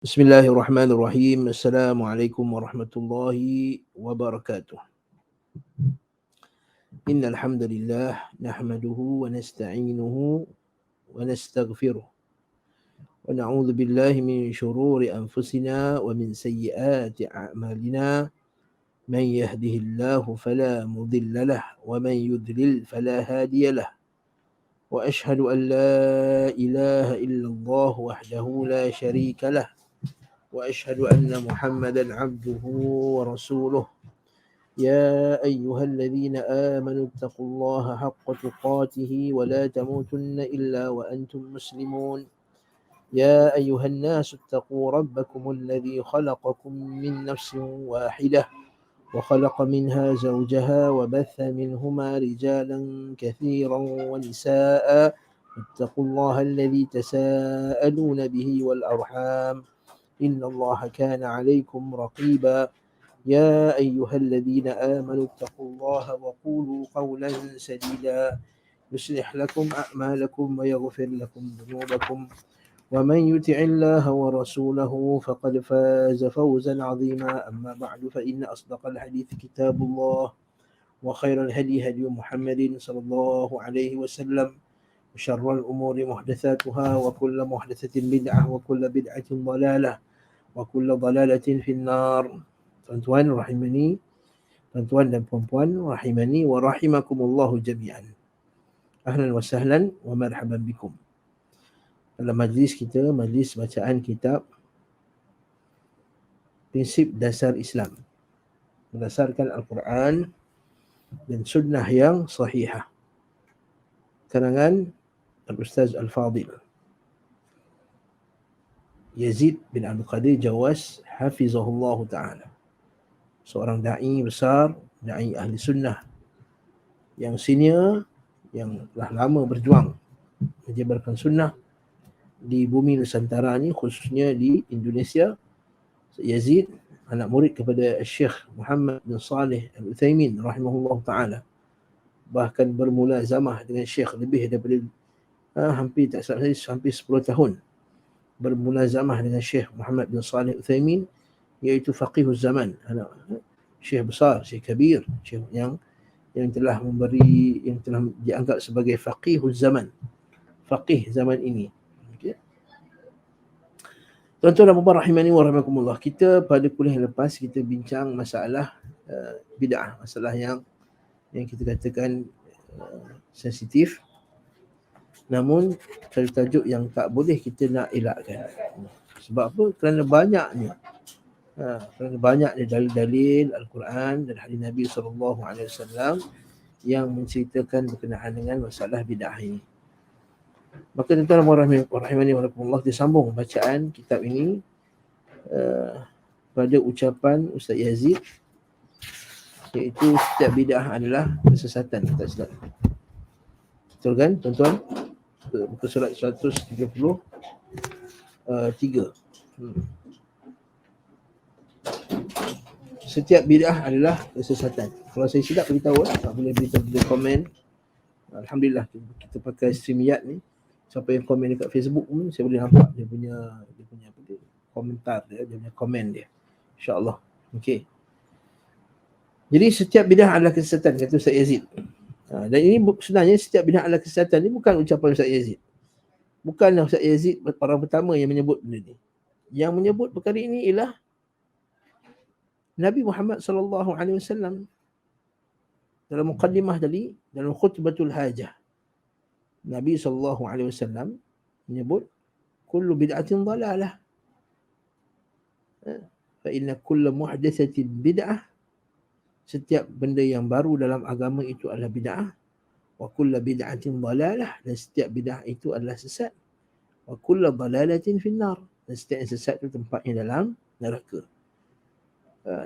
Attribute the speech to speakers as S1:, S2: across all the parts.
S1: بسم الله الرحمن الرحيم. السلام عليكم ورحمة الله وبركاته. إن الحمد لله نحمده ونستعينه ونستغفره ونعوذ بالله من شرور أنفسنا ومن سيئات أعمالنا. من يهده الله فلا مضل له ومن يضلل فلا هادي له. وأشهد أن لا إله إلا الله وحده لا شريك له وأشهد أن محمدا عبده ورسوله. يا أيها الذين آمنوا اتقوا الله حق تقاته ولا تموتن إلا وأنتم مسلمون. يا أيها الناس اتقوا ربكم الذي خلقكم من نفس واحدة وخلق منها زوجها وبث منهما رجالا كثيرا ونساء. اتقوا الله الذي تساءلون به والأرحام إن الله كان عليكم رقيبا. يا أيها الذين آمنوا اتقوا الله وقولوا قولا سديدا يصلح لكم أعمالكم ويغفر لكم ذنوبكم ومن يطع الله ورسوله فقد فاز فوزا عظيما. أما بعد فإن أصدق الحديث كتاب الله وخير الهدي هدي محمد صلى الله عليه وسلم وشر الأمور محدثاتها وكل محدثة بدعة وكل بدعة ضلالة وكل ضلالة في النار. Tuan-tuan dan puan-puan rahimani wa rahimakumullahu jami'an. Ahlan wa sahlan wa marhaban bikum. Dalam majlis kita, majlis bacaan kitab Prinsip Dasar Islam berdasarkan Al-Quran dan sunnah yang sahihah, karangan Al-Ustaz Al-Fadil Yazid bin Abdul Qadir Jawas hafizahullah ta'ala, seorang da'i besar, da'i ahli sunnah yang senior, yang telah lama berjuang menyebarkan sunnah di bumi Nusantara ni, khususnya di Indonesia. Yazid anak murid kepada Syekh Muhammad bin Saleh Al-Uthaymin rahimahullah ta'ala, bahkan bermulazamah dengan Syekh lebih daripada hampir 10 tahun bermulazamah dengan Syekh Muhammad bin Saleh Al-Uthaymin, iaitu faqihuz zaman, anak Syekh besar, Syekh kabir, Syekh yang telah dianggap sebagai faqihuz zaman, faqih zaman ini. Okay. Tuan-tuan dan puan-puan rahimani wa rahimakumullah, kita pada kuliah lepas kita bincang masalah bid'ah, masalah yang kita katakan sensitif, namun tajuk yang tak boleh kita nak elakkan. Sebab apa? Kerana banyaknya dalil-dalil Al-Quran dan hadis Nabi SAW yang menceritakan berkenaan dengan masalah bid'ah ini. Maka tuan-tuan rahimani wa rahimakumullah, disambung bacaan kitab ini pada ucapan Ustaz Yazid, iaitu setiap bid'ah adalah kesesatan. Tak silap. Betul kan tuan-tuan? Muka surat 133. Setiap bid'ah adalah kesesatan. Kalau saya silap beritahu, tak boleh beritahu di komen. Alhamdulillah kita pakai StreamYard ni. Siapa yang komen dekat Facebook pun saya boleh nampak dia punya apa dia, komentar dia punya komen dia. InsyaAllah. Okey. Jadi setiap bid'ah adalah kesesatan, kata Ustaz Yazid. Dan ini sebenarnya setiap bid'ah adalah kesesatan ni bukan ucapan Ustaz Yazid. Bukanlah Ustaz Yazid orang pertama yang menyebut benda ni. Yang menyebut perkara ini ialah Nabi Muhammad sallallahu alaihi wasallam dalam muqaddimah tadi, dalam khutbatul hajah. Nabi sallallahu alaihi wasallam menyebut kullu bid'atin dhalalah. Fa inna kulla muhdatsatin bid'ah, setiap benda yang baru dalam agama itu adalah bid'ah. Wa kullu bid'atin dhalalah, dan setiap bid'ah itu adalah sesat. Wa kullu dhalalatin finnar, dan setiap yang sesat itu tempatnya dalam neraka.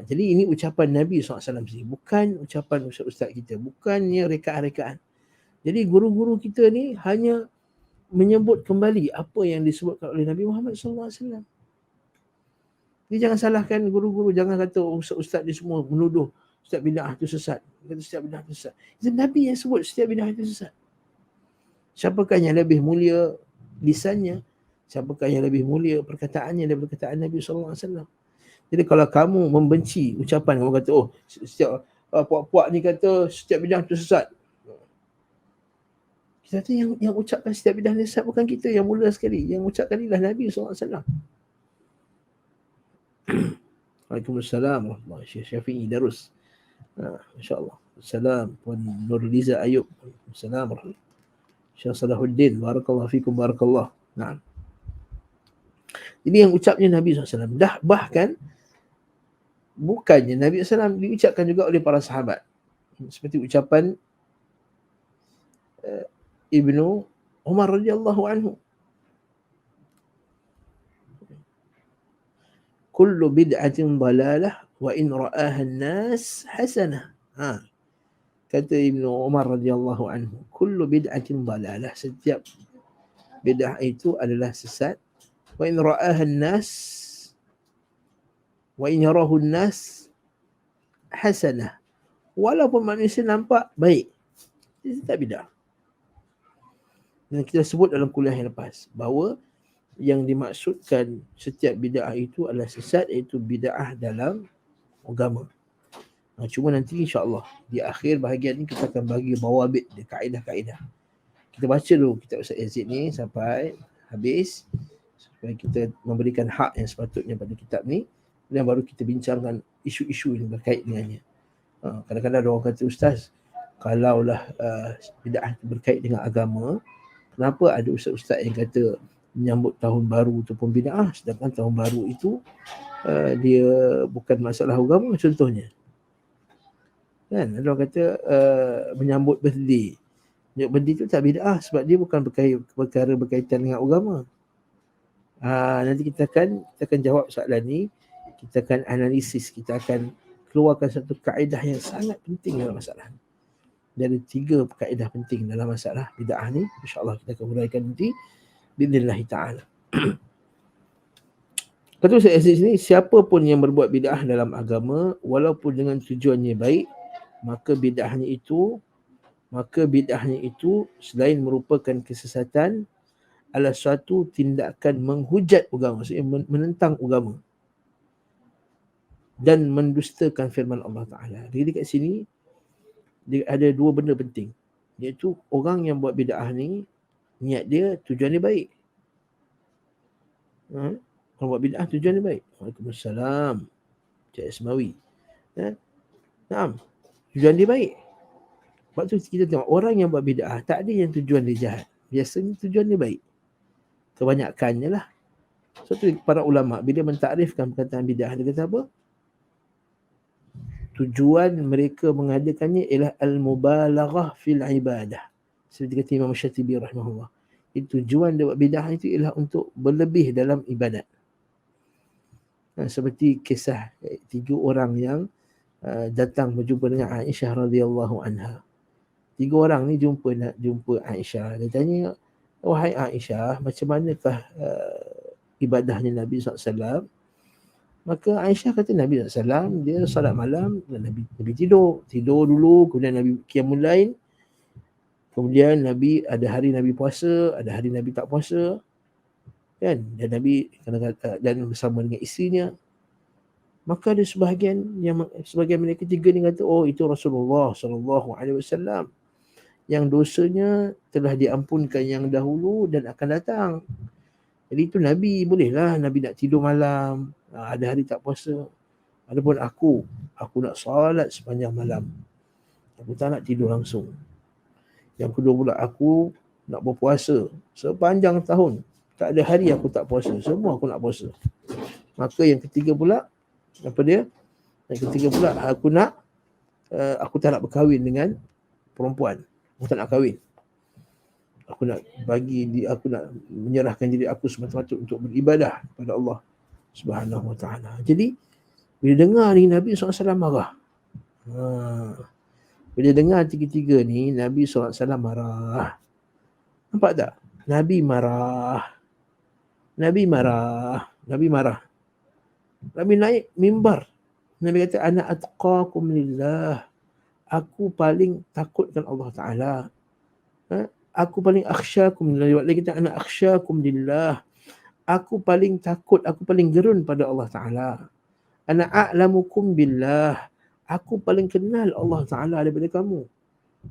S1: Jadi ini ucapan Nabi SAW sendiri, bukan ucapan ustaz-ustaz kita, bukannya rekaan-rekaan. Jadi guru-guru kita ni hanya menyebut kembali apa yang disebutkan oleh Nabi Muhammad SAW. Jadi jangan salahkan guru-guru, jangan kata ustaz-ustaz ni semua menuduh setiap bid'ah itu sesat. Kata setiap bid'ah itu sesat. Itu Nabi yang sebut setiap bid'ah itu sesat. Siapakah yang lebih mulia lisannya Siapakah yang lebih mulia perkataannya daripada perkataan Nabi SAW. Jadi kalau kamu membenci ucapan, kamu kata, oh setiap puak-puak ni kata setiap bid'ah tu sesat. Kita kata yang ucapkan setiap bid'ah ni sesat bukan kita, yang mula sekali. Yang ucapkan ni adalah Nabi SAW. Waalaikumsalam warahmatullahi wabarakatuh. Syafi'i Darus. InsyaAllah. Assalam Puan Nurliza Ayub. Assalamualaikum. Syekh Salahuddin. Barakallahu fikum, barakallah. Nah. Ini yang ucapnya Nabi SAW. Dah bahkan bukannya Nabi SAW diucapkan juga oleh para sahabat. Seperti ucapan Ibnu Umar radhiyallahu anhu. Kullu bid'atin dalalah wa in ra'aha an-nas hasanah. Kata Ibnu Umar radhiyallahu anhu, kullu bid'atin dalalah, setiap bid'ah itu adalah sesat. Wa in ra'aha an-nas wa in yarahu an-nas hasanah. Walaupun manusia nampak baik, itu tak bid'ah. Dan kita sebut dalam kuliah yang lepas bahawa yang dimaksudkan setiap bid'ah itu adalah sesat, iaitu bid'ah dalam agama. Cuma nanti insya-Allah di akhir bahagian ni kita akan bagi bawabit dia, kaedah-kaedah. Kita baca dulu kitab Ustaz Yazid ni sampai habis supaya kita memberikan hak yang sepatutnya pada kitab ni, dan baru kita bincangkan isu-isu yang berkait dengannya. Kadang-kadang ada orang kata, ustaz, kalaulah bid'ah berkait dengan agama, kenapa ada ustaz-ustaz yang kata menyambut tahun baru itu pun bid'ah, sedangkan tahun baru itu dia bukan masalah agama contohnya. Kan ada orang kata menyambut birthday. Menyambut birthday itu tak bid'ah sebab dia bukan perkara berkaitan dengan agama. Nanti kita akan jawab soalan ni, kita akan analisis, kita akan keluarkan satu kaedah yang sangat penting dalam masalah ni. Dari 3 kaedah penting dalam masalah bid'ah ni, insya-Allah kita akan uraikan nanti biidznillah taala. Kata Ustaz Aziz ni, siapa pun yang berbuat bid'ah dalam agama walaupun dengan tujuannya baik, maka bid'ahnya itu selain merupakan kesesatan adalah suatu tindakan menghujat agama, maksudnya menentang agama dan mendustakan firman Allah Ta'ala. Jadi kat sini dia ada 2 benda penting, iaitu orang yang buat bid'ah ni niat dia, tujuan dia baik. Orang buat bid'ah tujuan dia baik. Waalaikumsalam Cik Ismawi. Naam, tujuan dia baik. Sebab tu kita tengok orang yang buat bid'ah tak ada yang tujuan dia jahat. Biasanya tujuan dia baik. Kebanyakannya lah. Sebab tu para ulama bila mentakrifkan perkataan bid'ah, dia kata apa? Tujuan mereka mengadakannya ialah al-mubalaghah fil ibadah. Seperti kata Imam Syatibi rahimahullah. Tujuan dia buat bid'ah itu ialah untuk berlebih dalam ibadat. Seperti kisah 3 orang yang datang berjumpa dengan Aisyah radhiyallahu anha. 3 orang ni jumpa Aisyah. Dia tanya, wahai Aisyah, macam manakah ibadahnya Nabi SAW? Maka Aisyah kata Nabi SAW, dia salat malam, dan Nabi tidur dulu, kemudian Nabi qiyamul lail, kemudian Nabi ada hari Nabi puasa, ada hari Nabi tak puasa, kan? Dan Nabi dan bersama dengan isterinya. Maka ada sebahagian mereka 3 ni kata, oh itu Rasulullah SAW yang dosanya telah diampunkan yang dahulu dan akan datang. Jadi itu Nabi, bolehlah Nabi nak tidur malam, ada hari tak puasa. Adapun aku nak salat sepanjang malam, aku tak nak tidur langsung. Yang kedua pula, aku nak berpuasa sepanjang tahun, tak ada hari aku tak puasa, semua aku nak puasa. Maka yang ketiga pula, aku tak nak berkahwin dengan perempuan, aku tak nak kahwin. Aku nak menyerahkan diri aku semata-mata untuk beribadah kepada Allah Subhanahu Wa Taala. Jadi bila dengar ni Nabi SAW marah. Bila dengar 3 ni, Nabi SAW marah. Nampak tak? Nabi marah. Nabi naik mimbar. Nabi kata, ana atqakum lillah. Aku paling takutkan Allah Ta'ala. Aku paling akhsyakum lillah. Dia kata, ana akhsyakum lillah. Aku paling takut, aku paling gerun pada Allah Ta'ala. Ana a'lamukum billah. Aku paling kenal Allah Ta'ala daripada kamu.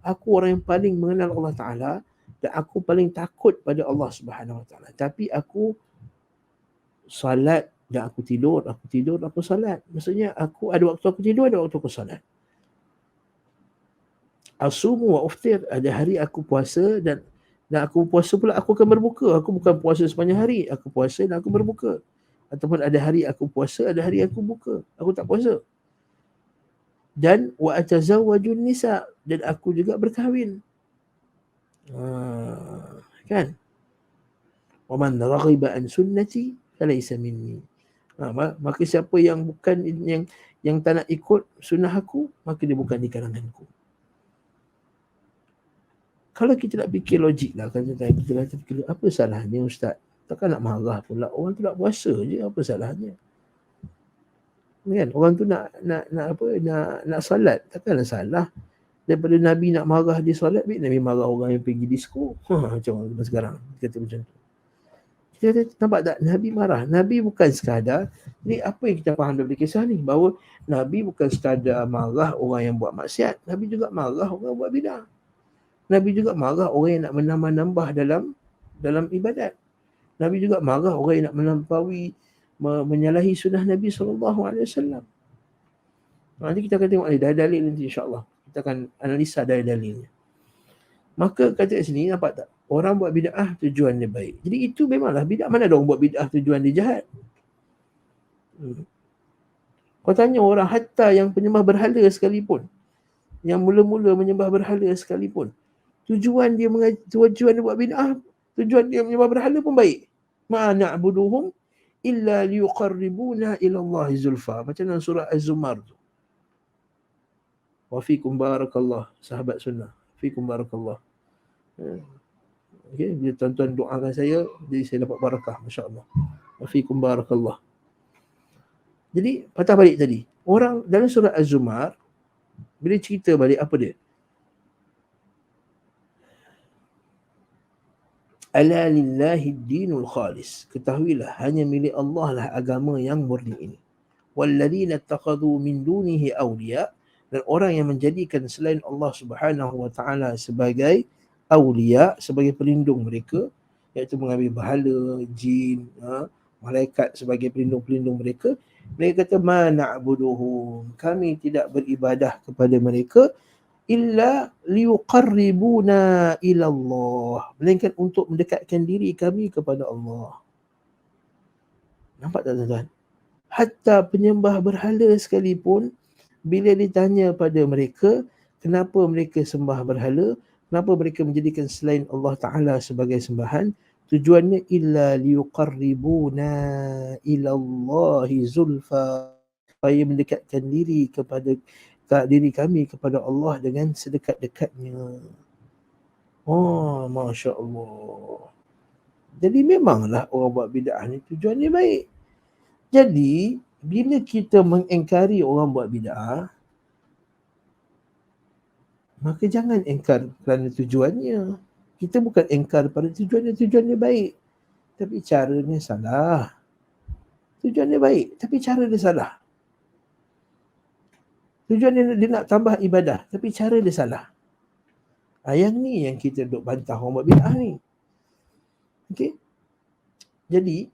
S1: Aku orang yang paling mengenal Allah Ta'ala dan aku paling takut pada Allah Subhanahu Wa Ta'ala. Tapi aku salat dan aku tidur, aku salat. Maksudnya aku ada waktu aku tidur, ada waktu aku salat. Asumu wa uftir, ada hari aku puasa dan aku puasa pula aku akan berbuka. Aku bukan puasa sepanjang hari, aku puasa dan aku berbuka. Ataupun ada hari aku puasa, ada hari aku buka. Aku tak puasa. Dan wa atazawwajun nisa, dan aku juga berkahwin. Kan? Wa man raghiba an sunnati falaysa minni. Maka siapa yang bukan yang tak nak ikut sunnah aku, maka dia bukan di kalanganku. Kalau kita nak fikir logik lah, kalau kita kata fikir, apa salahnya ustaz? Takkan nak marah pula, orang tu nak puasa je, apa salahnya? Kan? Orang tu nak salat, takkanlah salah. Daripada Nabi nak marah dia solat, Nabi marah orang yang pergi disko. Macam orang sekarang kata macam tu. Kita nampak tak, Nabi marah. Nabi bukan sekadar, ni apa yang kita faham daripada kisah ni, bahawa Nabi bukan sekadar marah orang yang buat maksiat, Nabi juga marah orang yang buat bidah. Nabi juga marah orang yang nak menambah-nambah dalam ibadat. Nabi juga marah orang yang nak melampaui, menyalahi sunnah Nabi SAW. Nanti kita akan tengok dalil nanti insya-Allah. Kita akan analisa dalilnya. Maka kata kat sini, nampak tak? Orang buat bid'ah tujuan dia baik. Jadi itu memanglah bid'ah. Mana ada orang buat bid'ah tujuan dia jahat? Kau tanya orang hatta yang penyembah berhala sekalipun, yang mula-mula menyembah berhala sekalipun, tujuan dia buat bid'ah, tujuan dia menyembah berhala pun baik. Ma na'buduhum illa liqarribuna ila Allah zulfa. Macam dalam surah Az-Zumar tu. Wa fikum barakallah, sahabat sunnah. Fikum barakallah. Okay, bila tuan-tuan doakan saya, jadi saya dapat barakah, masya-Allah. Wa fikum barakallah. Jadi patah balik tadi. Orang dalam surah Az-Zumar bila cerita balik apa dia? Ala lillahi dinul khalis. Ketahuilah hanya milik Allah lah agama yang murni ini. Walladzina ittakhadhu min dunihi awliya, dan orang yang menjadikan selain Allah Subhanahu wa taala sebagai awliya, sebagai pelindung mereka, iaitu mengambil berhala, jin, malaikat sebagai pelindung-pelindung mereka. Mereka kata ma na'buduhum, kami tidak beribadah kepada mereka illa liqarribuna ila Allah, melainkan untuk mendekatkan diri kami kepada Allah. Nampak tak tuan-tuan? Hatta penyembah berhala sekalipun, bila ditanya pada mereka kenapa mereka sembah berhala, kenapa mereka menjadikan selain Allah Ta'ala sebagai sembahan, tujuannya illa liqarribuna ila Allahi zulfa, supaya mendekatkan diri kami kepada Allah dengan sedekat-dekatnya. Oh, Masya Allah. Jadi memanglah orang buat bid'ah ni tujuannya baik. Jadi bila kita mengingkari orang buat bid'ah, maka jangan ingkar kerana tujuannya. Kita bukan ingkar pada tujuannya baik, tapi caranya salah. Tujuannya baik, tapi cara dia salah. Tujuan dia nak tambah ibadah, tapi cara dia salah. Yang ni yang kita duk bantah orang buat bid'ah ni. Okey. Jadi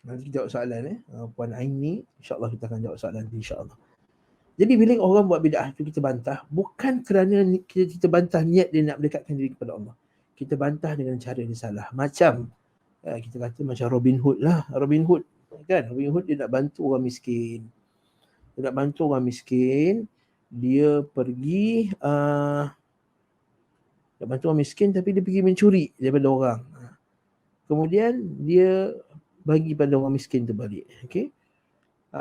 S1: nanti kita jawab soalan Puan Aini, insya-Allah kita akan jawab soalan nanti insya-Allah. Jadi bila orang buat bid'ah tu kita bantah, bukan kerana kita bantah niat dia nak mendekatkan diri kepada Allah. Kita bantah dengan cara dia salah. Macam kita kata macam Robin Hood lah. Robin Hood kan, Robin Hood dia nak bantu orang miskin. Dia nak bantu orang miskin, dia pergi nak bantu orang miskin tapi dia pergi mencuri daripada orang. Kemudian dia bagi pada orang miskin tu balik. Okey.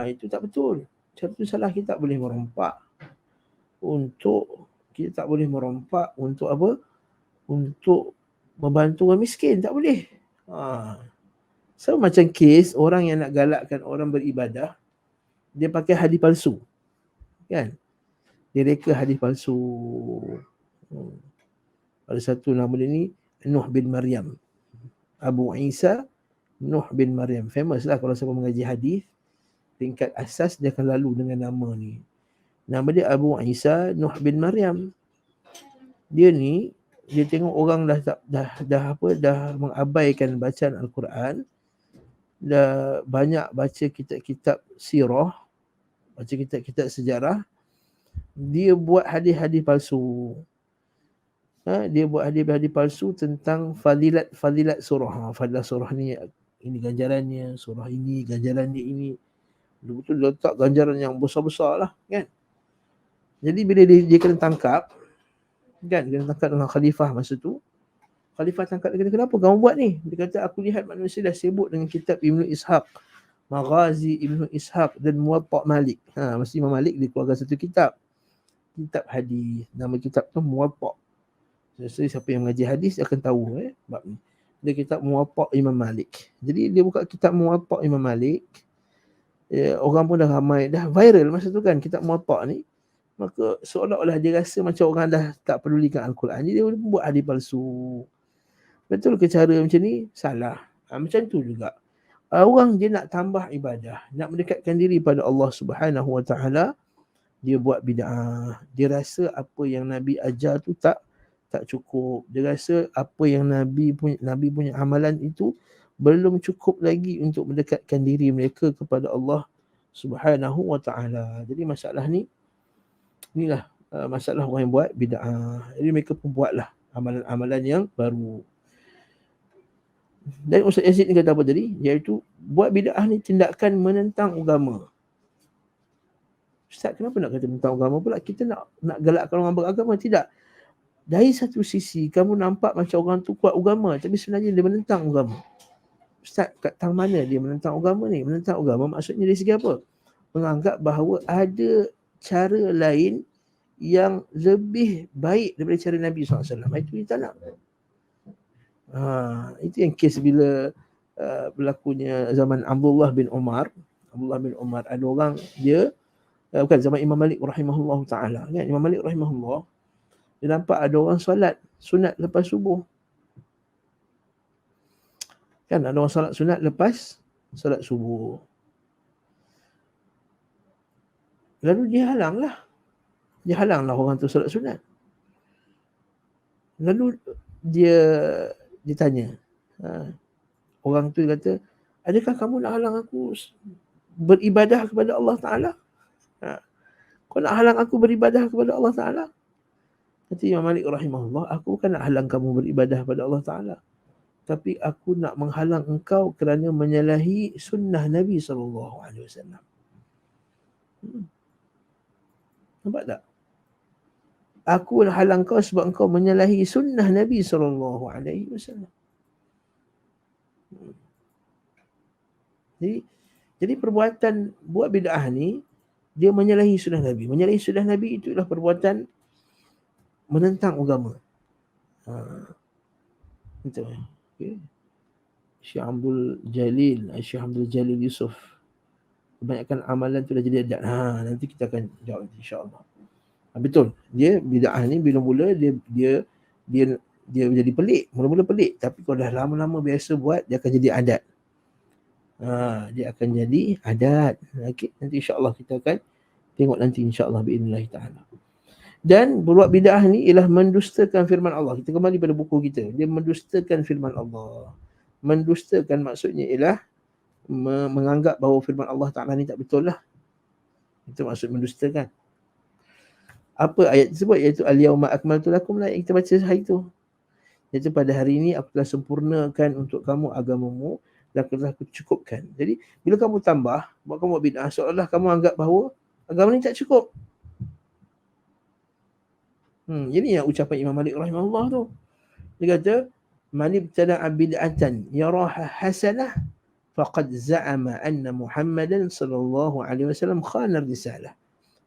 S1: Itu tak betul. Cara tu salah. Kita tak boleh merompak untuk apa? Untuk membantu orang miskin. Tak boleh. So macam kes orang yang nak galakkan orang beribadah, dia pakai hadis palsu. Kan? Dia reka hadis palsu. Ada satu nama dia ni Nuh bin Maryam. Abu Isa Nuh bin Maryam. Famous lah kalau siapa mengaji hadis. Tingkat asas dia akan lalu dengan nama ni. Nama dia Abu Isa Nuh bin Maryam. Dia ni, dia tengok orang dah mengabaikan bacaan Al-Quran, dah banyak baca kitab-kitab sirah, baca kitab-kitab sejarah, dia buat hadis-hadis palsu. Dia buat hadis-hadis palsu tentang fadilat surah. Fadilat surah ni, ini ganjarannya, surah ini ganjaran dia ini. Betul-betul letak ganjaran yang besar-besar lah, kan. Jadi bila dia kena tangkap, kan, dia kena tangkap dengan khalifah masa tu. Khalifah tangkap dia kata, kenapa kamu buat ni? Dia kata, aku lihat manusia dah sibuk dengan kitab Ibnu Ishaq, Maghazi Ibnu Ishaq dan Muwatta' Malik. Mesti Imam Malik dia keluarkan satu kitab hadis. Nama kitab tu Muwatta'. Siapa yang mengaji hadis akan tahu bab ni. Dia kitab Muwatta' Imam Malik. Jadi dia buka kitab Muwatta' Imam Malik. Orang pun dah ramai, dah viral masa tu kan kitab Muwatta' ni. Maka seolah-olah dia rasa macam orang dah tak pedulikan Al-Quran. Jadi dia buat hadis palsu. Betul ke cara macam ni? Salah. Macam tu juga. Orang dia nak tambah ibadah, nak mendekatkan diri pada Allah Subhanahu Wa Taala, dia buat bid'ah. Dia rasa apa yang Nabi ajar tu tak cukup. Dia rasa apa yang Nabi punya amalan itu belum cukup lagi untuk mendekatkan diri mereka kepada Allah Subhanahu Wa Taala. Jadi masalah ni, inilah masalah orang yang buat bid'ah. Jadi mereka pun buatlah amalan-amalan yang baru. Dan Ustaz Yazid ni kata apa tadi? Iaitu buat bid'ah ni tindakan menentang agama. Ustaz, kenapa nak kata tentang agama pula? Kita nak galakkan orang beragama? Tidak. Dari satu sisi, kamu nampak macam orang tu kuat agama, tapi sebenarnya dia menentang agama. Ustaz, kat tang mana dia menentang agama ni? Menentang agama maksudnya dari segi apa? Menganggap bahawa ada cara lain yang lebih baik daripada cara Nabi SAW. Itu kita nak. Itu yang kes bila berlakunya zaman Abdullah bin Umar. Ada orang dia, bukan zaman Imam Malik rahimahullah ta'ala. Kan? Imam Malik rahimahullah, dia nampak ada orang solat sunat lepas subuh. Kan ada orang solat sunat lepas solat subuh. Lalu dia halanglah orang tu solat sunat. Lalu dia tanya, orang tu kata, adakah kamu nak halang aku beribadah kepada Allah Ta'ala? Kau nak halang aku beribadah kepada Allah Ta'ala? Kata Imam Malik rahimahullah, aku bukan nak halang kamu beribadah kepada Allah Ta'ala, tapi aku nak menghalang engkau kerana menyalahi sunnah Nabi SAW. Nampak tak? Aku nak halang kau sebab engkau menyalahi sunnah Nabi SAW. Jadi perbuatan buat bid'ah ni, dia menyalahi sunnah Nabi. Menyalahi sunnah Nabi itulah perbuatan menentang agama. Itu. Okay. Syekh Abdul Jalil Yusof. Kebanyakan amalan tu dah jadi adat. Nanti kita akan jawab insya-Allah. Betul. Dia bid'ah ni bila mula dia jadi pelik. Mula-mula pelik, tapi kalau dah lama-lama biasa buat, dia akan jadi adat. Dia akan jadi adat. Okey, nanti insya-Allah kita akan tengok nanti insya-Allah biidznillah taala. Dan buat bid'ah ni ialah mendustakan firman Allah. Kita kembali pada buku kita. Dia mendustakan firman Allah. Mendustakan maksudnya ialah menganggap bahawa firman Allah Ta'ala ni tak betul lah. Itu maksud mendustakan. Apa ayat tersebut? Iaitu al-yawma akmaltu lakum lah, yang kita baca hari itu. Iaitu pada hari ini aku telah sempurnakan untuk kamu agamamu dan telah aku cukupkan. Jadi bila kamu tambah, buat kamu buat bid'ah, seolah-olah kamu anggap bahawa agama ni tak cukup. Ini yang ucapan Imam Malik rahimahullah tu. Dia kata, man ibtada'a bid'atan yaraha hasanah faqad za'ama anna Muhammadan sallallahu alaihi wasallam khana risalah.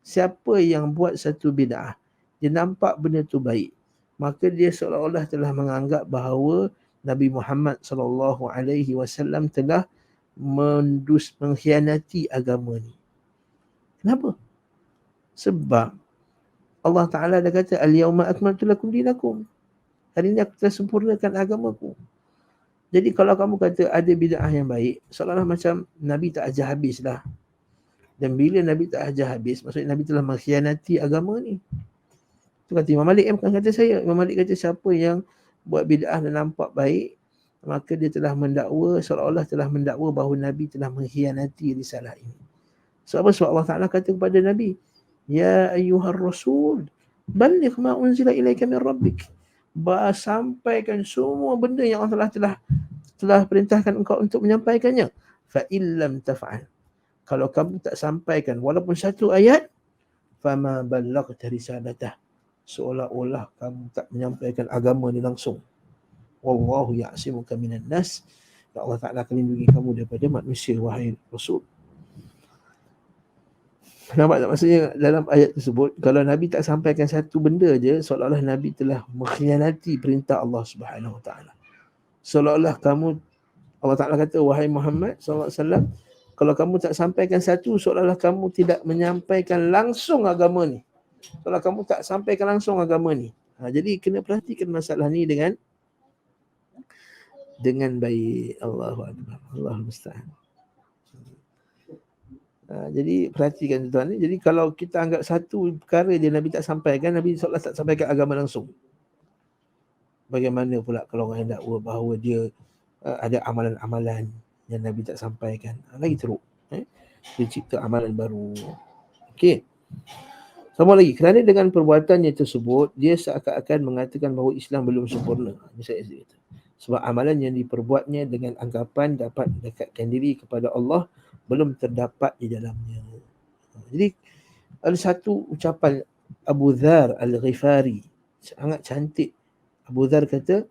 S1: Siapa yang buat satu bid'ah, dia nampak benda tu baik, maka dia seolah-olah telah menganggap bahawa Nabi Muhammad SAW telah mengkhianati agama ni. Kenapa? Sebab Allah Ta'ala dah kata, Al-yawma akmaltu lakum dinakum. Hari ini aku telah sempurnakan agamaku. Jadi kalau kamu kata ada bid'ah yang baik, seolah-olah macam Nabi tak ajar habis lah. Dan bila Nabi tak ajar habis, maksudnya Nabi telah mengkhianati agama ni. Itu kata Imam Malik, bukan kata saya. Imam Malik kata siapa yang buat bid'ah dan nampak baik, maka dia telah mendakwa, seolah-olah telah mendakwa bahawa Nabi telah mengkhianati risalah ini. Sebab Allah Ta'ala kata kepada Nabi, Ya ayyuhar rasul, baligh ma unzila ilaika min rabbik. Sampaikan semua benda yang Allah telah perintahkan engkau untuk menyampaikannya. Fa illam taf'al. Kalau kamu tak sampaikan walaupun satu ayat, fama ballaghta risalatah. Seolah-olah kamu tak menyampaikan agama ni langsung. Wallahu ya'simuka minan nas. Allah Ta'ala akan lindungi kamu daripada manusia, wahai Rasul. Nampak tak maksudnya dalam ayat tersebut, kalau Nabi tak sampaikan satu benda je, seolah-olah Nabi telah mengkhianati perintah Allah Subhanahu Wa Ta'ala. Seolah-olah kamu, Allah Ta'ala kata, wahai Muhammad SAW, kalau kamu tak sampaikan satu, seolah-olah kamu tidak menyampaikan langsung agama ni. Seolah kamu tak sampaikan langsung agama ni. Jadi kena perhatikan masalah ni dengan baik. Allahu Akbar. Allahu Musta'an. Jadi perhatikan tuan ni. Jadi kalau kita anggap satu perkara dia Nabi tak sampaikan, Nabi seolah tak sampaikan agama langsung. Bagaimana pula kalau orang yang dakwa bahawa dia ada amalan-amalan yang Nabi tak sampaikan. Lagi teruk. Dia cipta amalan baru. Okey. Sama lagi, kerana dengan perbuatannya tersebut, dia seakan-akan mengatakan bahawa Islam belum sempurna. Sebab amalan yang diperbuatnya dengan anggapan dapat mendekatkan diri kepada Allah belum terdapat di dalamnya. Jadi ada satu ucapan Abu Dzar Al-Ghifari, sangat cantik. Abu Dzar kata,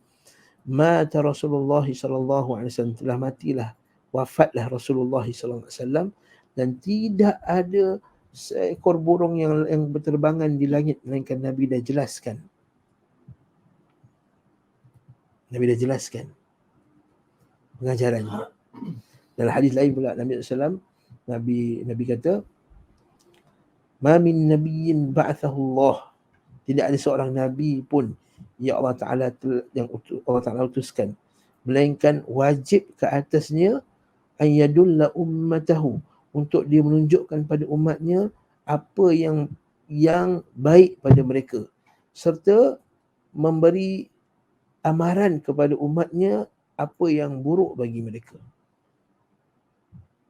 S1: mata Rasulullah sallallahu alaihi wasallam, telah matilah, wafatlah Rasulullah sallallahu alaihi wasallam, dan tidak ada seekor burung yang berterbangan di langit melainkan Nabi dah jelaskan. Nabi dah jelaskan pengajarannya. Dalam hadis lain pula Nabi SAW, Nabi kata, ma min nabiyyin ba'athahu Allah, tidak ada seorang nabi pun yang Allah Ta'ala utuskan, melainkan wajib ke atasnya ayyadulla ummatahu, untuk dia menunjukkan pada umatnya apa yang baik pada mereka, serta memberi amaran kepada umatnya apa yang buruk bagi mereka.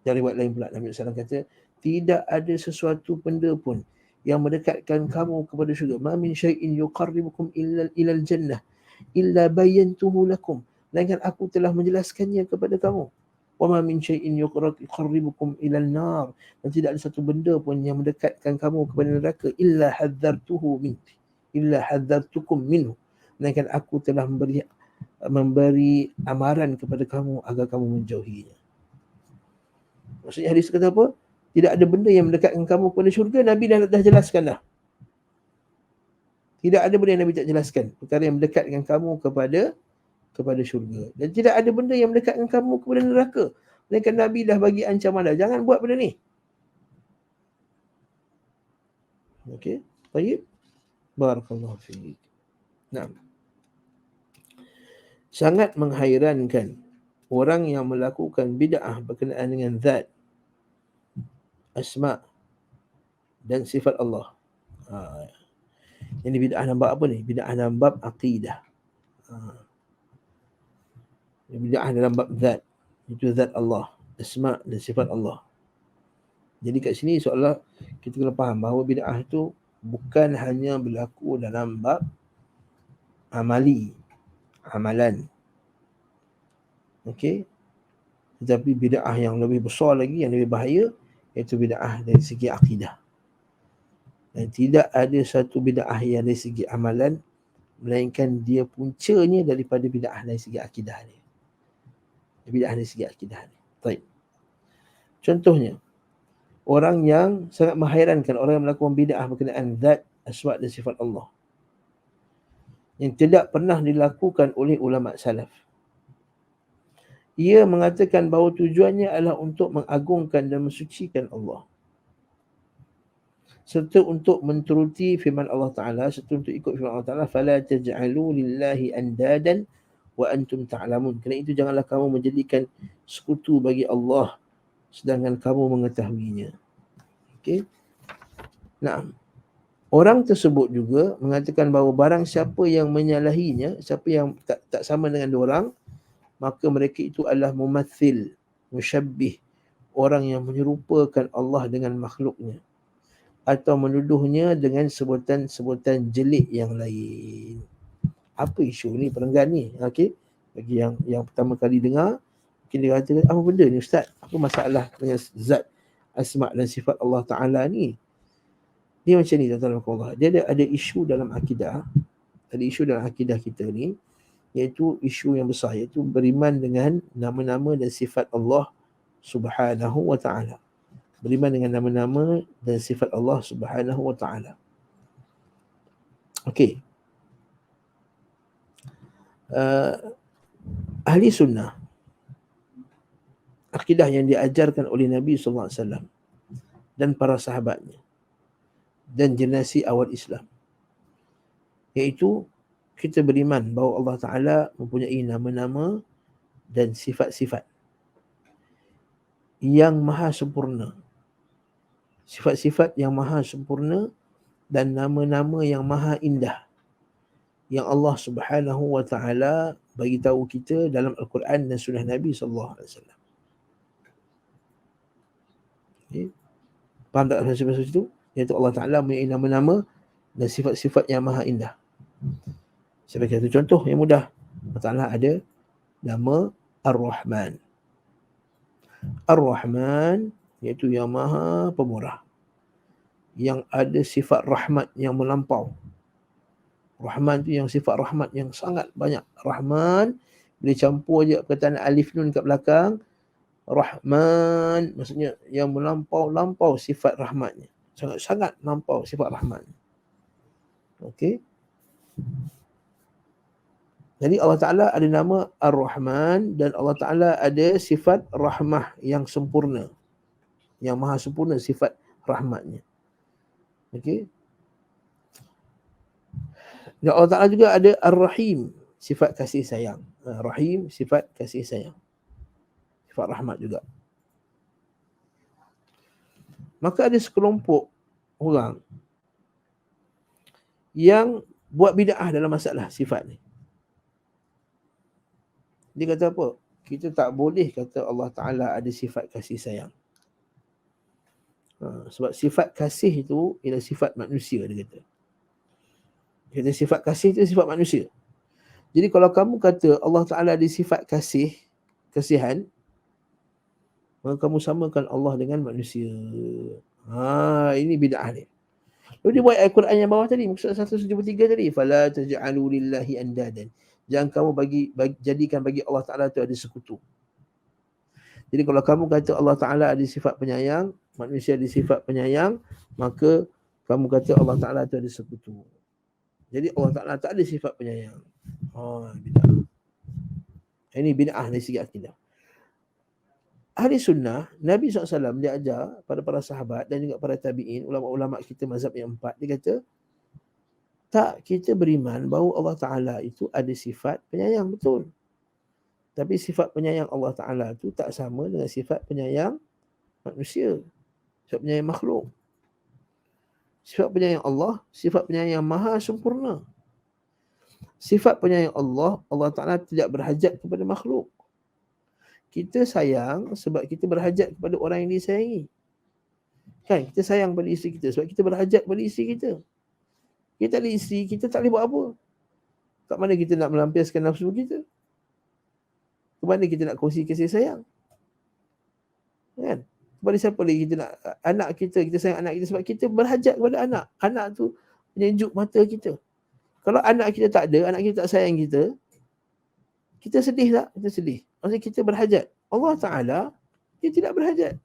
S1: Dari riwayat lain pula Nabi SAW kata, tidak ada sesuatu benda pun yang mendekatkan kamu kepada syurga. Ma min syai'in yuqarribukum ila al-jannah illa bayyantuhu lakum, melainkan aku telah menjelaskannya kepada kamu. Wa ma min syai'in yuqarribukum ila an-nar, dan tidak ada satu benda pun yang mendekatkan kamu kepada neraka illa hadzartukum minhu, melainkan aku telah memberi amaran kepada kamu agar kamu menjauhinya. Maksudnya hadis kata apa? Tidak ada benda yang mendekatkan kamu kepada syurga, Nabi dah jelaskan dah. Tidak ada benda yang Nabi tak jelaskan, perkara yang mendekatkan kamu kepada syurga. Dan tidak ada benda yang mendekatkan kamu kepada neraka, melainkan Nabi dah bagi ancaman dah. Jangan buat benda ni. Okey, baik. Barakallahu fiik. Nah, sangat menghairankan orang yang melakukan bid'ah berkenaan dengan zat, asma' dan sifat Allah. Ini bid'ah dalam bab apa ni? Bid'ah dalam bab akidah. Bid'ah dalam bab zat. Itu zat Allah, asma' dan sifat Allah. Jadi kat sini seolah kita kena faham bahawa bid'ah itu bukan hanya berlaku dalam bab amalan. Okey. Tetapi bid'ah yang lebih besar lagi, yang lebih bahaya, iaitu bid'ah dari segi akidah. Dan tidak ada satu bid'ah yang dari segi amalan, melainkan dia puncanya daripada bid'ah dari segi akidah ni. Bid'ah dari segi akidah ni. Baik. Contohnya, orang yang sangat menghairankan, orang yang melakukan bid'ah berkenaan zat, asma' dan sifat Allah, yang tidak pernah dilakukan oleh ulama salaf. Ia mengatakan bahawa tujuannya adalah untuk mengagungkan dan mensucikan Allah, serta untuk menturuti firman Allah Ta'ala, serta untuk ikut firman Allah Ta'ala, فَلَا تَجْعَلُوا لِلَّهِ أَنْدَادًا وَأَنْتُمْ تَعْلَمُونَ. Kerana itu janganlah kamu menjadikan sekutu bagi Allah sedangkan kamu mengetahuinya. Okey. Nah, orang tersebut juga mengatakan bahawa barang siapa yang menyalahinya, siapa yang tak sama dengan diorang, maka mereka itu adalah mumathil, musyabbih, orang yang menyerupakan Allah dengan makhluknya, atau menuduhnya dengan sebutan-sebutan jelek yang lain. Apa isu ni, perenggan ni? Okey. Bagi yang pertama kali dengar, mungkin dia kata, apa benda ni Ustaz? Apa masalah dengan zat asma' dan sifat Allah Ta'ala ni? Dia macam ni, tuan-tuan Allah. Dia ada isu dalam akidah. Ada isu dalam akidah kita ni, iaitu isu yang besar, iaitu beriman dengan nama-nama dan sifat Allah Subhanahu wa Ta'ala. Beriman dengan nama-nama dan sifat Allah Subhanahu wa Ta'ala. Okey. Ahli sunnah, akidah yang diajarkan oleh Nabi SAW dan para sahabatnya dan generasi awal Islam, iaitu kita beriman bahawa Allah Ta'ala mempunyai nama-nama dan sifat-sifat yang maha sempurna, sifat-sifat yang maha sempurna dan nama-nama yang maha indah yang Allah Subhanahu wa Ta'ala bagi tahu kita dalam Al-Quran dan sunnah Nabi sallallahu alaihi wasallam. Okay. Faham tak maksud itu? Iaitu Allah Ta'ala mempunyai nama-nama dan sifat-sifat yang maha indah. Saya bagi satu contoh yang mudah. Allah Ta'ala ada nama Ar-Rahman. Ar-Rahman iaitu yang maha pemurah, yang ada sifat rahmat yang melampau. Rahman tu yang sifat rahmat yang sangat banyak. Rahman, boleh campur je perkataan alif nun kat belakang, Rahman, maksudnya yang melampau-lampau sifat rahmatnya. Sangat-sangat lampau sifat rahmatnya. Okey. Jadi Allah Ta'ala ada nama Ar-Rahman dan Allah Ta'ala ada sifat rahmah yang sempurna, yang maha sempurna sifat rahmatnya. Okey. Dan Allah Ta'ala juga ada Ar-Rahim, sifat kasih sayang. Rahim, sifat kasih sayang, sifat rahmat juga. Maka ada sekelompok orang yang buat bid'ah dalam masalah sifat ni. Dia kata apa? Kita tak boleh kata Allah Ta'ala ada sifat kasih sayang. Sebab sifat kasih itu ialah sifat manusia, dia kata. Dia kata sifat kasih itu sifat manusia. Jadi kalau kamu kata Allah Ta'ala ada sifat kasih, kasihan, maka kamu samakan Allah dengan manusia. Ini bid'ah ni. Lalu dia buat ayat Quran yang bawah tadi, maksud 173 tadi, fala taj'alu lillahi andadan. Jangan kamu jadikan bagi Allah Ta'ala itu ada sekutu. Jadi kalau kamu kata Allah Ta'ala ada sifat penyayang, manusia ada sifat penyayang, maka kamu kata Allah Ta'ala itu ada sekutu. Jadi Allah Ta'ala tak ada sifat penyayang. Bid'ah. Ini bid'ah dari segi akidah. Ahli sunnah, Nabi SAW dia ajar pada para sahabat dan juga para tabi'in, ulama-ulama kita mazhab yang 4, dia kata, tak, kita beriman bahawa Allah Ta'ala itu ada sifat penyayang, betul. Tapi sifat penyayang Allah Ta'ala itu tak sama dengan sifat penyayang manusia, sifat penyayang makhluk. Sifat penyayang Allah, sifat penyayang yang maha sempurna. Sifat penyayang Allah, Allah Ta'ala tidak berhajat kepada makhluk. Kita sayang sebab kita berhajat kepada orang yang disayangi. Kan, kita sayang pada isteri kita sebab kita berhajat pada isteri kita. Kita tak ada isteri, kita tak boleh buat apa. Kat mana kita nak melampiaskan nafsu kita? Ke mana kita nak kongsi kasih sayang? Kan? Kepada siapa lagi kita nak? Anak kita sayang anak kita sebab kita berhajat kepada anak. Anak tu menyejuk mata kita. Kalau anak kita tak ada, anak kita tak sayang kita, kita sedih tak? Kita sedih. Maksudnya kita berhajat. Allah Ta'ala, dia tidak berhajat.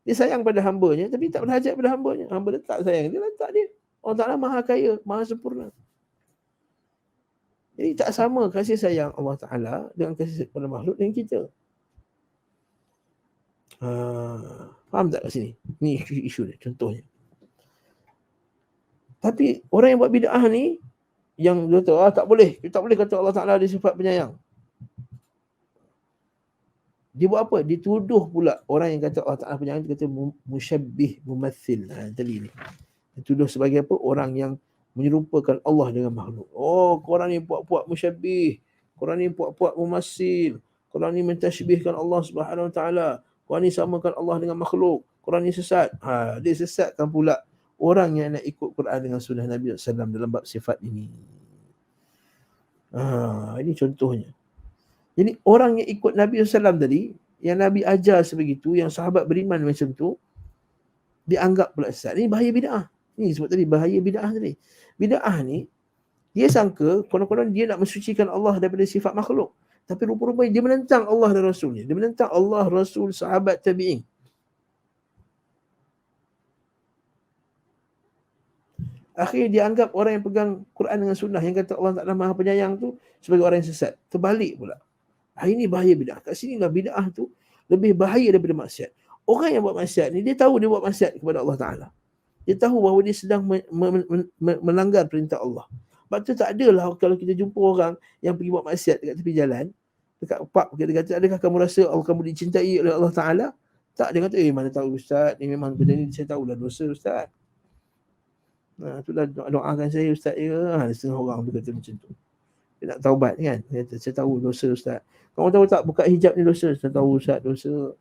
S1: Dia sayang pada hambanya, tapi tak berhajat pada hambanya. Hamba dia tak sayang, dia letak dia. Allah Ta'ala maha kaya, maha sempurna. Jadi tak sama kasih sayang Allah Ta'ala dengan kasih sayang kepada makhluk dengan kita. Faham tak kat sini? Ni isu dia, contohnya. Tapi orang yang buat bid'ah ni, yang dia kata, tak boleh kata Allah Ta'ala ada sifat penyayang. Dia buat apa? Dia tuduh pula orang yang kata Allah Ta'ala penyayang, dia kata musyabbih, mumathil. Tadi ni. Dia tuduh sebagai apa? Orang yang menyerupakan Allah dengan makhluk. Oh, korang ni puak-puak musyabbih. Korang ni puak-puak mumathil. Korang ni mentashbihkan Allah Subhanahu Wa Ta'ala. Korang ni samakan Allah dengan makhluk. Korang ni sesat. Dia sesatkan pula orang yang nak ikut Quran dengan sunnah Nabi SAW dalam bab sifat ini. Ini contohnya. Jadi orang yang ikut Nabi SAW tadi, yang Nabi ajar sebegitu, yang sahabat beriman macam tu, dianggap pula sesat. Ini bahaya bid'ah. Ni sebab tadi bahaya bid'ah tadi. Bid'ah ni, dia sangka konon-konon dia nak mensucikan Allah daripada sifat makhluk. Tapi rupa-rupanya dia menentang Allah dan Rasulnya. Dia menentang Allah, Rasul, sahabat, tabi'in. Akhirnya dia anggap orang yang pegang Quran dengan sunnah, yang kata Allah Ta'ala Maha Penyayang tu, sebagai orang yang sesat. Terbalik pula. Ini bahaya bid'ah. Kat sini lah bid'ah tu lebih bahaya daripada maksiat. Orang yang buat maksiat ni, dia tahu dia buat maksiat kepada Allah Ta'ala. Dia tahu bahawa dia sedang melanggar perintah Allah. Sebab tu tak adalah kalau kita jumpa orang yang pergi buat maksiat dekat tepi jalan, dekat pub, dia kata, adakah kamu rasa kamu dicintai oleh Allah Ta'ala? Tak, dia kata, mana tahu Ustaz, ni memang benda ni saya tahulah dosa Ustaz. Itulah doakan saya Ustaz ya. Setengah orang tu kata macam tu. Dia nak taubat kan. Dia kata, saya tahu dosa Ustaz. Kamu tahu tak buka hijab ni dosa? Saya tahu Ustaz dosa.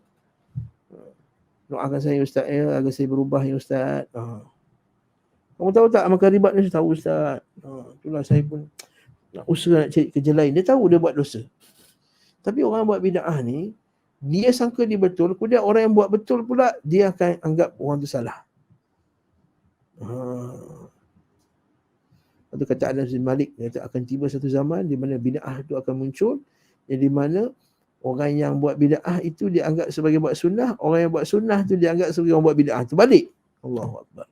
S1: Doakan saya Ustaz ya, agar saya berubah ya Ustaz. Kamu tahu tak makan riba ni? Saya tahu Ustaz. Itulah saya pun nak usaha nak cari kerja lain. Dia tahu dia buat dosa. Tapi orang buat bid'ah ni, dia sangka dia betul. Kemudian orang yang buat betul pula, dia akan anggap orang tu salah. Itu kata Anas bin Malik, dia kata akan tiba satu zaman di mana bid'ah itu akan muncul, yang di mana orang yang buat bid'ah itu dianggap sebagai buat sunnah, orang yang buat sunnah itu dianggap sebagai orang buat bid'ah. Itu balik. Allahu Akbar.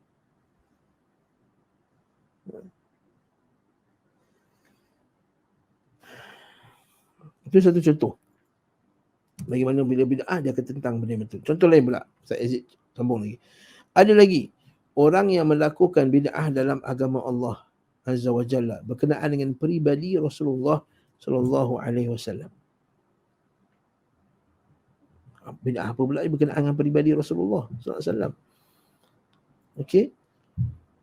S1: Itu satu contoh. Bagaimana bila bid'ah dia akan tentang benda betul. Contoh lain pula. Saya exit sambung lagi. Ada lagi orang yang melakukan bid'ah dalam agama Allah Azza wa Jalla berkenaan dengan peribadi Rasulullah sallallahu alaihi wasallam. Bid'ah apa pula berkenaan dengan peribadi Rasulullah sallallahu alaihi wasallam? Okey.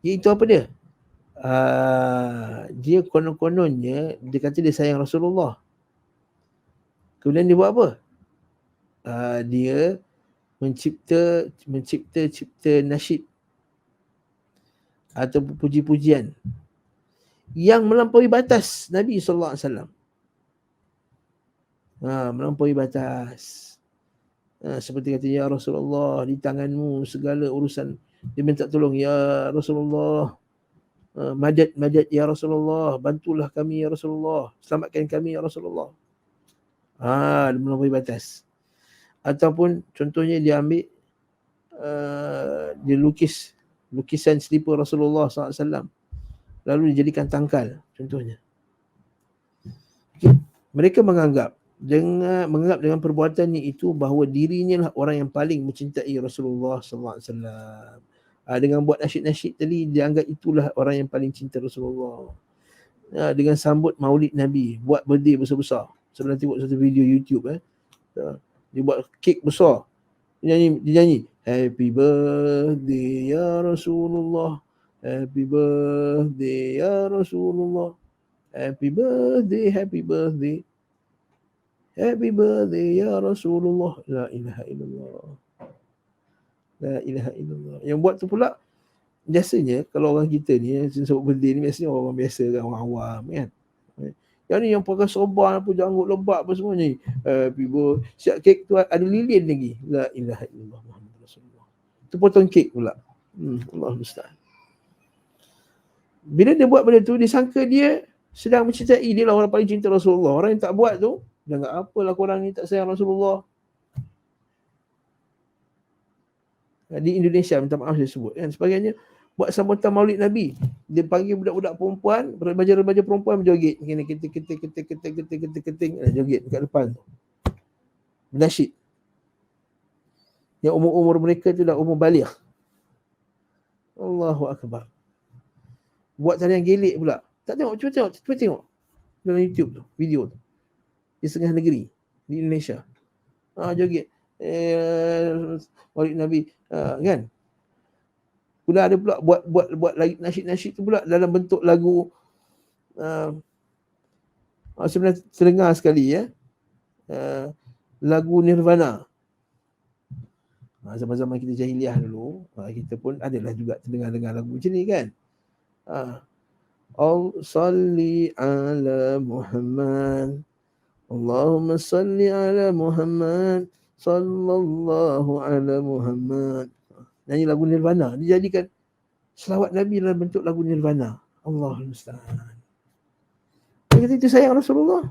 S1: Iaitu apa dia? Dia konon-kononnya dia kata dia sayang Rasulullah. Kemudian dia buat apa? Dia mencipta nasyid atau puji-pujian yang melampaui batas Nabi sallallahu alaihi wasallam. Melampaui batas. Seperti kata, ya Rasulullah, di tanganmu segala urusan. Dia minta tolong, ya Rasulullah, madad ya Rasulullah, bantulah kami ya Rasulullah, selamatkan kami ya Rasulullah. Dia melampaui batas. Ataupun contohnya dia ambil dia lukisan selipar Rasulullah SAW, lalu dijadikan tangkal contohnya. Mereka menganggap dengan perbuatannya itu bahawa dirinya lah orang yang paling mencintai Rasulullah SAW. Dengan buat nasyid-nasyid tadi, dianggap itulah orang yang paling cinta Rasulullah. Dengan sambut maulid Nabi, buat birthday besar-besar. Saya nanti buat satu video YouTube. Dia buat kek besar. Dia nyanyi Happy birthday ya Rasulullah, Happy birthday ya Rasulullah, Happy birthday, Happy birthday, Happy birthday ya Rasulullah. La ilaha illallah, la ilaha illallah. Yang buat tu pula biasanya kalau orang kita ni yang sebut birthday ni, biasanya orang biasa kan, orang awam kan. Yang ni yang pakai sorban apa, janggut lebat apa semua ni. Happy birthday. Siap kek tu ada lilin lagi. La ilaha illallah Muhammad Rasulullah. Tu potong kek pula. Allah musta'an. Bila dia buat benda tu, dia sangka dia sedang mencintai, dia lah orang paling cinta Rasulullah. Orang yang tak buat tu, dia anggap apalah korang ni tak sayang Rasulullah. Di Indonesia, minta maaf saya sebut kan, sebagainya, buat sambutan Maulid Nabi. Dia panggil budak-budak perempuan, remaja-remaja perempuan berjoget. Kena keting, joget dekat depan tu. Bernasyid. Yang umur-umur mereka tu dah umur baligh. Allahu Akbar. Buat tarian gelik pula. Tak tengok, cuba tengok. Dalam YouTube tu, video tu. Di setengah negeri, di Indonesia. Joget. Maulid Nabi, kan? Pula ada pula buat lagi nasyid-nasyid tu pula dalam bentuk lagu sebenarnya terdengar sekali ya. Lagu Nirvana. Zaman-zaman kita jahiliah dulu, kita pun adalah juga terdengar lagu macam ni kan. Salli ala Muhammad, Allahumma salli ala Muhammad, sallallahu ala Muhammad. Nyanyi lagu Nirvana, dijadikan selawat Nabi dalam bentuk lagu Nirvana. Allahul musta'an. Dia kata itu sayang Rasulullah.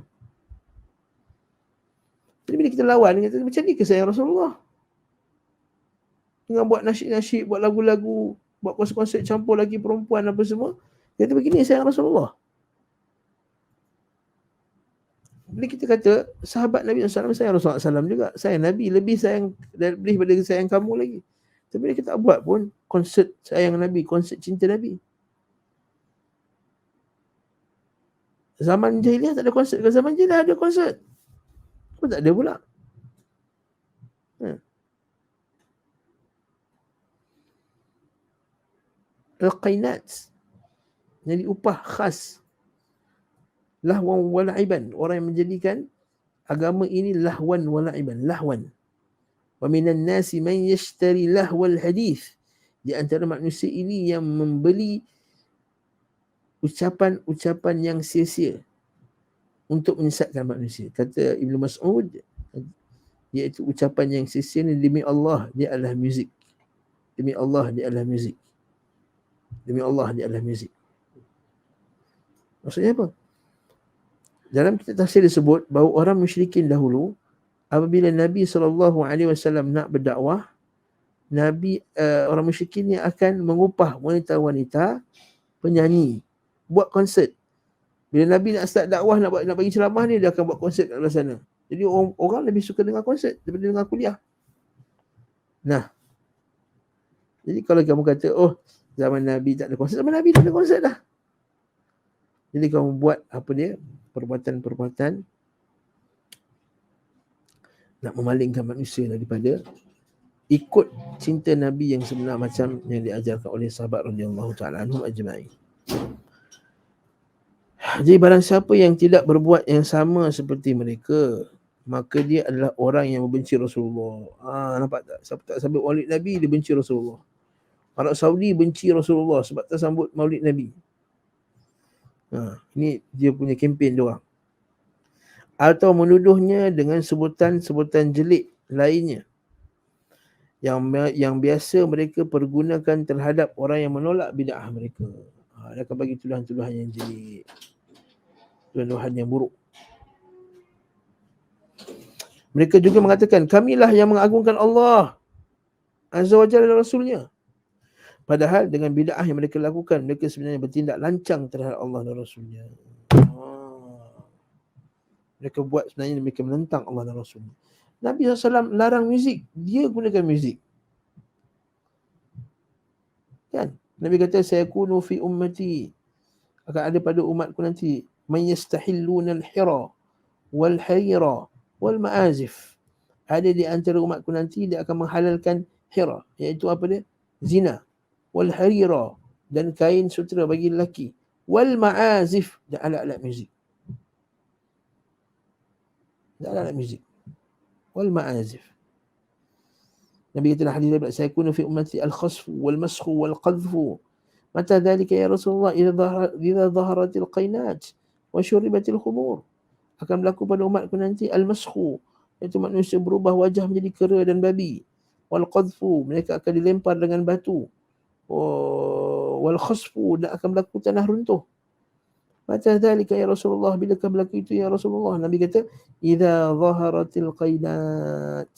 S1: Jadi bila kita lawan, dia kata macam ni ke sayang Rasulullah? Dengan buat nasyid-nasyid, buat lagu-lagu, buat konsert-konsert campur lagi perempuan apa semua. Dia kata begini sayang Rasulullah. Bila kita kata sahabat Nabi SAW sayang Rasulullah SAW juga, sayang Nabi, lebih sayang daripada sayang kamu lagi. Tapi bila kita buat pun konsert sayang Nabi, konsert cinta Nabi. Zaman jahiliah tak ada konsert ke? Zaman jahiliah ada konsert. Apa tak ada pula? Al-qainat, jadi upah khas. Lahwan wa la'iban, orang yang menjadikan agama ini lahwan wa la'iban, lahwan. Wa minan nasi man yashtari lahwal hadith, di antara manusia ini yang membeli ucapan-ucapan yang sia-sia untuk menyesatkan manusia. Kata Ibnu Mas'ud, iaitu ucapan yang sia-sia ni, demi Allah dia adalah muzik. Demi Allah dia adalah muzik. Demi Allah dia adalah muzik. Maksudnya apa? Dalam kitab tafsir disebut bahawa orang musyrikin dahulu, apabila Nabi SAW nak berdakwah, orang musyrikin ni akan mengupah wanita-wanita penyanyi, buat konsert. Bila Nabi nak start dakwah, nak bagi ceramah ni, dia akan buat konsert kat luar sana. Jadi orang lebih suka dengar konsert daripada dengar kuliah. Nah, jadi kalau kamu kata, zaman Nabi tak ada konsert, zaman Nabi tak ada konsert dah. Jadi kamu buat perbuatan-perbuatan nak memalingkan manusia daripada ikut cinta Nabi yang sebenar macam yang diajarkan oleh sahabat radhiyallahu ta'ala anhum ajma'in. Jadi barang siapa yang tidak berbuat yang sama seperti mereka, maka dia adalah orang yang membenci Rasulullah. Nampak tak? Siapa tak sambut Maulid Nabi, dia benci Rasulullah. Arab Saudi benci Rasulullah sebab tak sambut Maulid Nabi. Ini dia punya kempen dia orang. Atau menuduhnya dengan sebutan-sebutan jelik lainnya yang biasa mereka pergunakan terhadap orang yang menolak bid'ah mereka. Dia akan bagi tuduhan-tuduhan yang jelik, tuduhan yang buruk. Mereka juga mengatakan, kamilah yang mengagungkan Allah Azza wa Jalla dan Rasulnya. Padahal dengan bid'ah yang mereka lakukan, mereka sebenarnya bertindak lancang terhadap Allah dan Rasulnya. Mereka buat sebenarnya mereka menentang Allah dan Rasulnya. Nabi SAW larang muzik, dia gunakan muzik. Kan? Nabi kata, sayakunu fi ummati, akan ada pada umatku nanti, man yastahilluna al-hira wal harira wal ma'azif. Ada di antara umatku nanti dia akan menghalalkan hira, iaitu apa dia? Zina. Wal harira, dan kain sutera bagi lelaki. Wal ma'azif, dan alat-alat muzik. Alat-alat muzik. Wal ma'azif. Nabi kata dalam hadis lain, sayakunu fi ummati al-khasfu wal maskhu wal qadhfu. Mata dhalika ya Rasulullah idza dhaharatil qainat wa syuribatil khumur. Akan berlaku pada umatku nanti al-maskhu, iaitu manusia berubah wajah menjadi kera dan babi. Wal qadhfu, mereka akan dilempar dengan batu. Wal khasfu, dan akan berlaku tanah runtuh. Mata dhalika ya Rasulullah, bilakah berlaku itu ya Rasulullah? Nabi kata, idza dhaharatil qainat,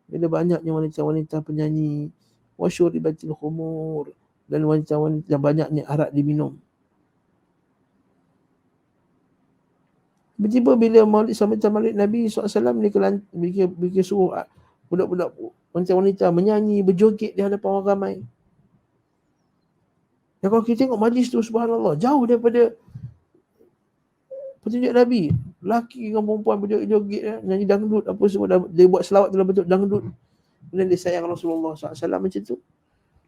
S1: bila banyaknya wanita-wanita penyanyi, wa syuribatil khumur, dan wanita-wanita banyaknya arak diminum. Tiba-tiba bila maulid sambutan maulid Nabi SAW, mereka suruh budak-budak wanita-wanita menyanyi, berjoget di hadapan orang ramai. Dan kalau kita tengok majlis tu, subhanallah, jauh daripada petunjuk Nabi. Lelaki dengan perempuan berjoget-joget, nyanyi dangdut, apa semua. Dia buat selawat dalam bentuk dangdut. Kemudian dia sayang Rasulullah SAW macam tu.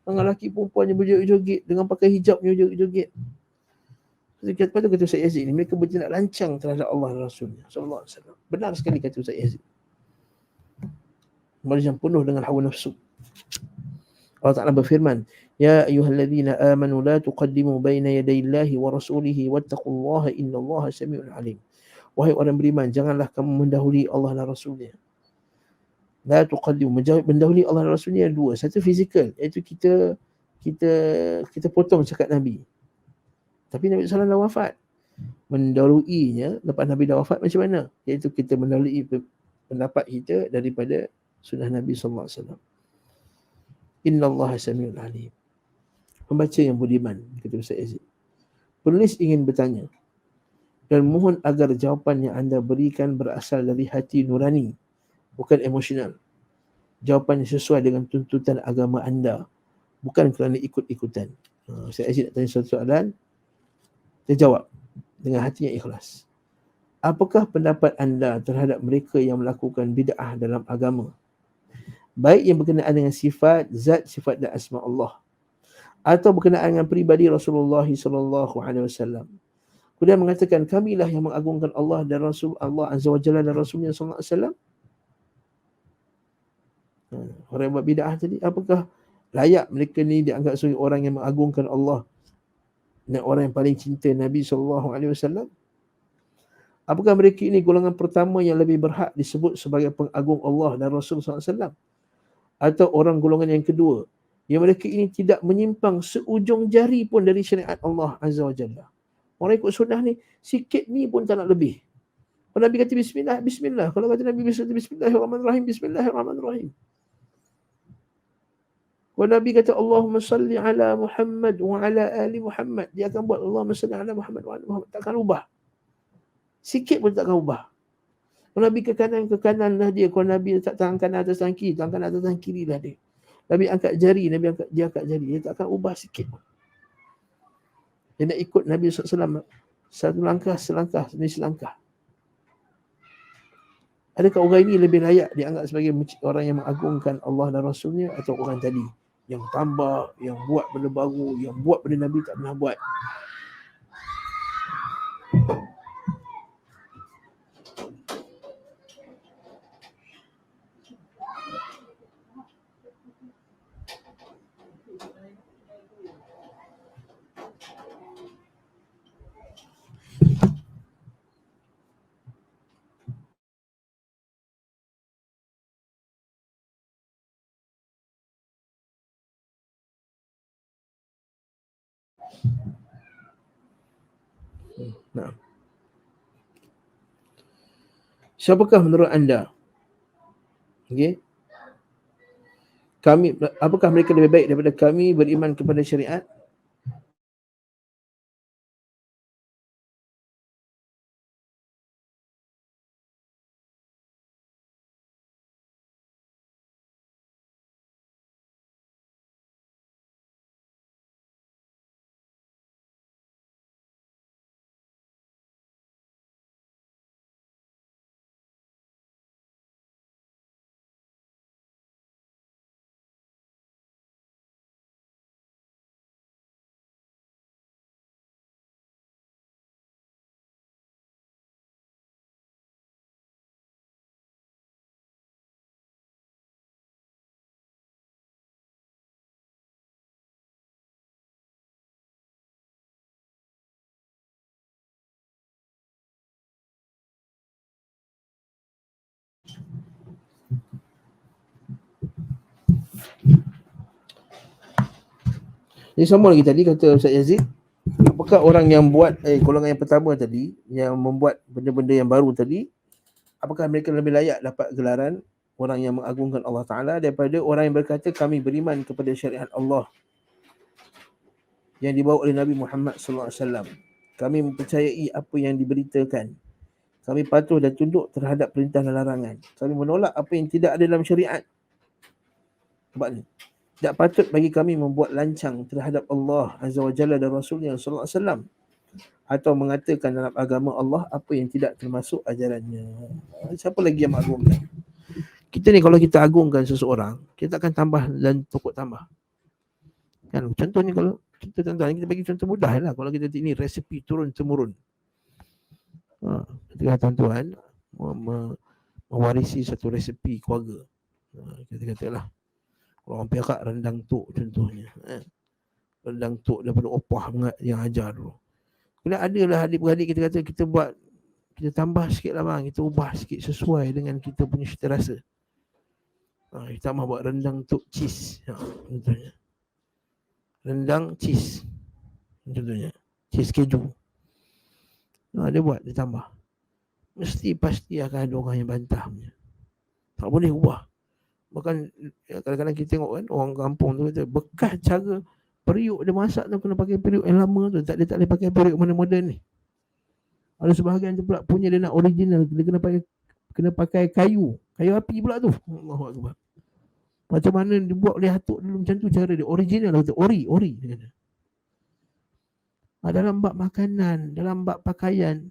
S1: Dengan lelaki perempuan yang berjoget-joget, dengan pakai hijabnya berjoget-joget. Lepas tu kata Ustaz Yazid ni, mereka bertindak lancang terhadap Allah dan Rasulnya sallallahu alaihi wasallam. Benar sekali kata Ustaz Yazid. Majlis yang penuh dengan hawa nafsu. Allah Ta'ala berfirman, Ya ayyuhalladzina amanu la tuqaddimu baina yadayillahi wa rasulihi wattaqullaha innallaha sami'un alim. Wahai orang beriman, janganlah kamu mendahului Allah dan Rasulnya. La tuqaddimu, mendahului Allah dan Rasulnya dua. Satu fizikal, iaitu kita potong cakap Nabi. Tapi Nabi SAW dah wafat. Mendahuluinya lepas Nabi dah wafat macam mana? Iaitu kita mendahului pendapat kita daripada sunnah Nabi SAW. Innallaha sami'un alim. Pembaca yang budiman, kata Ustaz Yazid. Penulis ingin bertanya dan mohon agar jawapan yang anda berikan berasal dari hati nurani, bukan emosional. Jawapan yang sesuai dengan tuntutan agama anda, bukan kerana ikut-ikutan. Ustaz Yazid nak tanya satu soalan, dia jawab dengan hati yang ikhlas. Apakah pendapat anda terhadap mereka yang melakukan bid'ah dalam agama? Baik yang berkenaan dengan sifat, zat, sifat dan asma Allah, atau berkenaan dengan peribadi Rasulullah SAW. Kemudian mengatakan, kamilah yang mengagungkan Allah dan Rasul Allah Azza wa Jalla dan Rasulnya SAW. Orang yang buat bid'ah tadi, apakah layak mereka ni dianggap sebagai orang yang mengagungkan Allah dan orang yang paling cinta Nabi SAW? Apakah mereka ini golongan pertama yang lebih berhak disebut sebagai pengagung Allah dan Rasul SAW? Atau orang golongan yang kedua, yang mereka ini tidak menyimpang seujung jari pun dari syariat Allah Azza wa Jalla? Orang ikut sunnah ni, sikit ni pun tak nak lebih. Kalau Nabi kata bismillah, bismillah. Kalau kata Nabi bismillahirrahmanirrahim, bismillahirrahmanirrahim. Kalau Nabi kata Allahumma salli ala Muhammad wa ala ali Muhammad, dia akan buat Allahumma salli ala Muhammad wa ala Muhammad. Takkan ubah. Sikit pun takkan ubah. Kalau Nabi ke kanan lah dia. Kalau Nabi letak tangan kanan atas tangan kiri, tangan kanan atas tangan kiri lah dia. Nabi angkat jari, dia angkat jari. Dia takkan ubah sikit pun. Dia nak ikut Nabi SAW satu langkah, selangkah, demi selangkah. Adakah orang ini lebih layak dianggap sebagai orang yang mengagungkan Allah dan Rasulnya, atau orang tadi yang tambah, yang buat benda baru, yang buat benda Nabi tak pernah buat? Nah. Siapakah menurut anda? Okay. Apakah mereka lebih baik daripada kami beriman kepada syariat? Ini sama lagi tadi kata Ustaz Yazid. Apakah orang yang buat golongan yang pertama tadi, yang membuat benda-benda yang baru tadi, apakah mereka lebih layak dapat gelaran orang yang mengagungkan Allah Ta'ala daripada orang yang berkata kami beriman kepada syariat Allah yang dibawa oleh Nabi Muhammad SAW. Kami mempercayai apa yang diberitakan. Kami patuh dan tunduk terhadap perintah dan larangan. Kami menolak apa yang tidak ada dalam syariat. Sebab ni, tidak patut bagi kami membuat lancang terhadap Allah Azza wa Jalla dan Rasulnya SAW, atau mengatakan dalam agama Allah apa yang tidak termasuk ajarannya. Siapa lagi yang mengagungkan? Kita ni kalau kita agungkan seseorang, kita akan tambah dan pokok tambah. Kan? Contohnya kalau kita bagi contoh mudah lah. Kalau kita ini resepi turun-temurun. Ketika tuan-tuan mewarisi satu resepi keluarga. Kita katalah orang perak rendang tok contohnya. Rendang tok daripada opah yang ajar dulu. Kemudian adalah adik-beradik kita kata kita buat, kita tambah sikit lah bang, kita ubah sikit sesuai dengan kita punya cita rasa. Kita tambah buat rendang tok cheese. Contohnya. Rendang cheese. Contohnya. Cheese keju. Dia buat, dia tambah. Pasti akan ada orang yang bantah punya. Tak boleh ubah. Bahkan kadang-kadang kita tengok kan orang kampung tu kata bekas cara periuk dia masak tu kena pakai periuk yang lama tu, tak boleh pakai periuk mana moden ni. Ada sebahagian tu pula punya dia nak original, dia kena pakai kayu api pula tu. Allahu akbar. Macam mana dibuat oleh atuk dulu macam tu cara dia, original tu, ori dia kata. Dalam bab makanan, dalam bab pakaian,